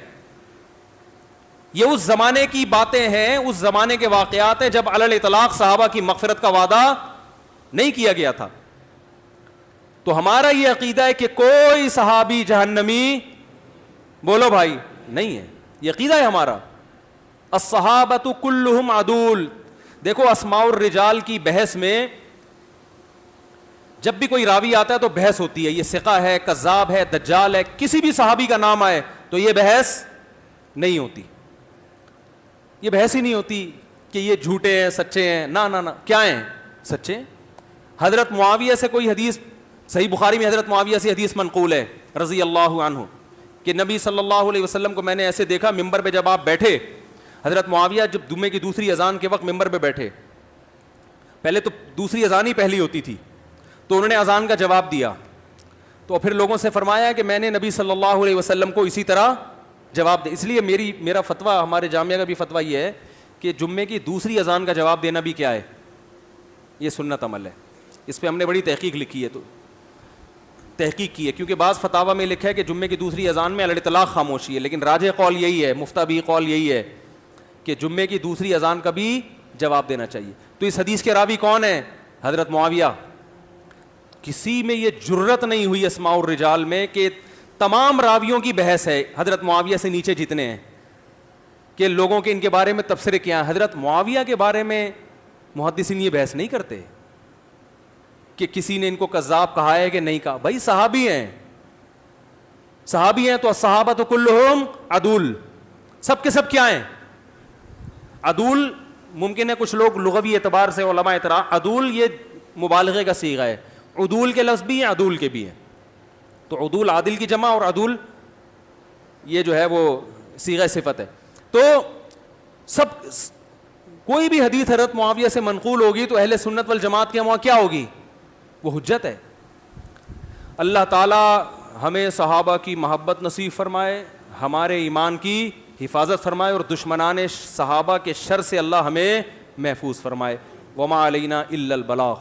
یہ اس زمانے کی باتیں ہیں, اس زمانے کے واقعات ہیں جب علی الاطلاق صحابہ کی مغفرت کا وعدہ نہیں کیا گیا تھا. تو ہمارا یہ عقیدہ ہے کہ کوئی صحابی جہنمی, بولو بھائی, نہیں ہے. یہ عقیدہ ہے ہمارا. الصحابۃ کلہم عدول. دیکھو اسماء الرجال کی بحث میں جب بھی کوئی راوی آتا ہے تو بحث ہوتی ہے, یہ ثقہ ہے, کذاب ہے, دجال ہے. کسی بھی صحابی کا نام آئے تو یہ بحث نہیں ہوتی, یہ بحث ہی نہیں ہوتی کہ یہ جھوٹے ہیں سچے ہیں. نہ کیا ہیں؟ سچے. حضرت معاویہ سے کوئی حدیث, صحیح بخاری میں حضرت معاویہ سے حدیث منقول ہے رضی اللہ عنہ کہ نبی صلی اللہ علیہ وسلم کو میں نے ایسے دیکھا, ممبر پہ جب آپ بیٹھے, حضرت معاویہ جب جمعے کی دوسری اذان کے وقت ممبر پہ بیٹھے, پہلے تو دوسری اذان ہی پہلی ہوتی تھی, تو انہوں نے اذان کا جواب دیا, تو پھر لوگوں سے فرمایا کہ میں نے نبی صلی اللہ علیہ وسلم کو اسی طرح جواب دیا. اس لیے میرا فتویٰ, ہمارے جامعہ کا بھی فتویٰ یہ ہے کہ جمعے کی دوسری اذان کا جواب دینا بھی کیا ہے, یہ سنت عمل ہے. اس پہ ہم نے بڑی تحقیق لکھی ہے, تو تحقیق کی ہے, کیونکہ بعض فتاویٰ میں لکھا ہے کہ جمعے کی دوسری اذان میں علی الاطلاق خاموشی ہے, لیکن راجح قول یہی ہے, مفتابی قول یہی ہے کہ جمعے کی دوسری اذان کا بھی جواب دینا چاہیے. تو اس حدیث کے راوی کون ہیں؟ حضرت معاویہ. کسی میں یہ جرت نہیں ہوئی اسماء الرجال میں کہ تمام راویوں کی بحث ہے, حضرت معاویہ سے نیچے جتنے ہیں, کہ لوگوں کے ان کے بارے میں تبصرے کیا ہیں. حضرت معاویہ کے بارے میں محدثین یہ بحث نہیں کرتے کہ کسی نے ان کو کذاب کہا ہے کہ نہیں کہا. بھائی صحابی ہیں, صحابی ہیں تو الصحابہ کلہم عدول, سب کے سب کیا ہیں عدول. ممکن ہے کچھ لوگ لغوی اعتبار سے علماء عدول یہ مبالغے کا صیغہ ہے, عدول کے لفظ بھی ہیں عدول کے بھی ہیں. تو عدول عادل کی جمع اور عدول یہ جو ہے وہ صیغہ صفت ہے. تو سب کوئی بھی حدیث حضرت معاویہ سے منقول ہوگی تو اہل سنت والجماعت کے وہاں کیا ہوگی, وہ حجت ہے. اللہ تعالی ہمیں صحابہ کی محبت نصیب فرمائے, ہمارے ایمان کی حفاظت فرمائے اور دشمنان صحابہ کے شر سے اللہ ہمیں محفوظ فرمائے. وما علینا الا البلاغ.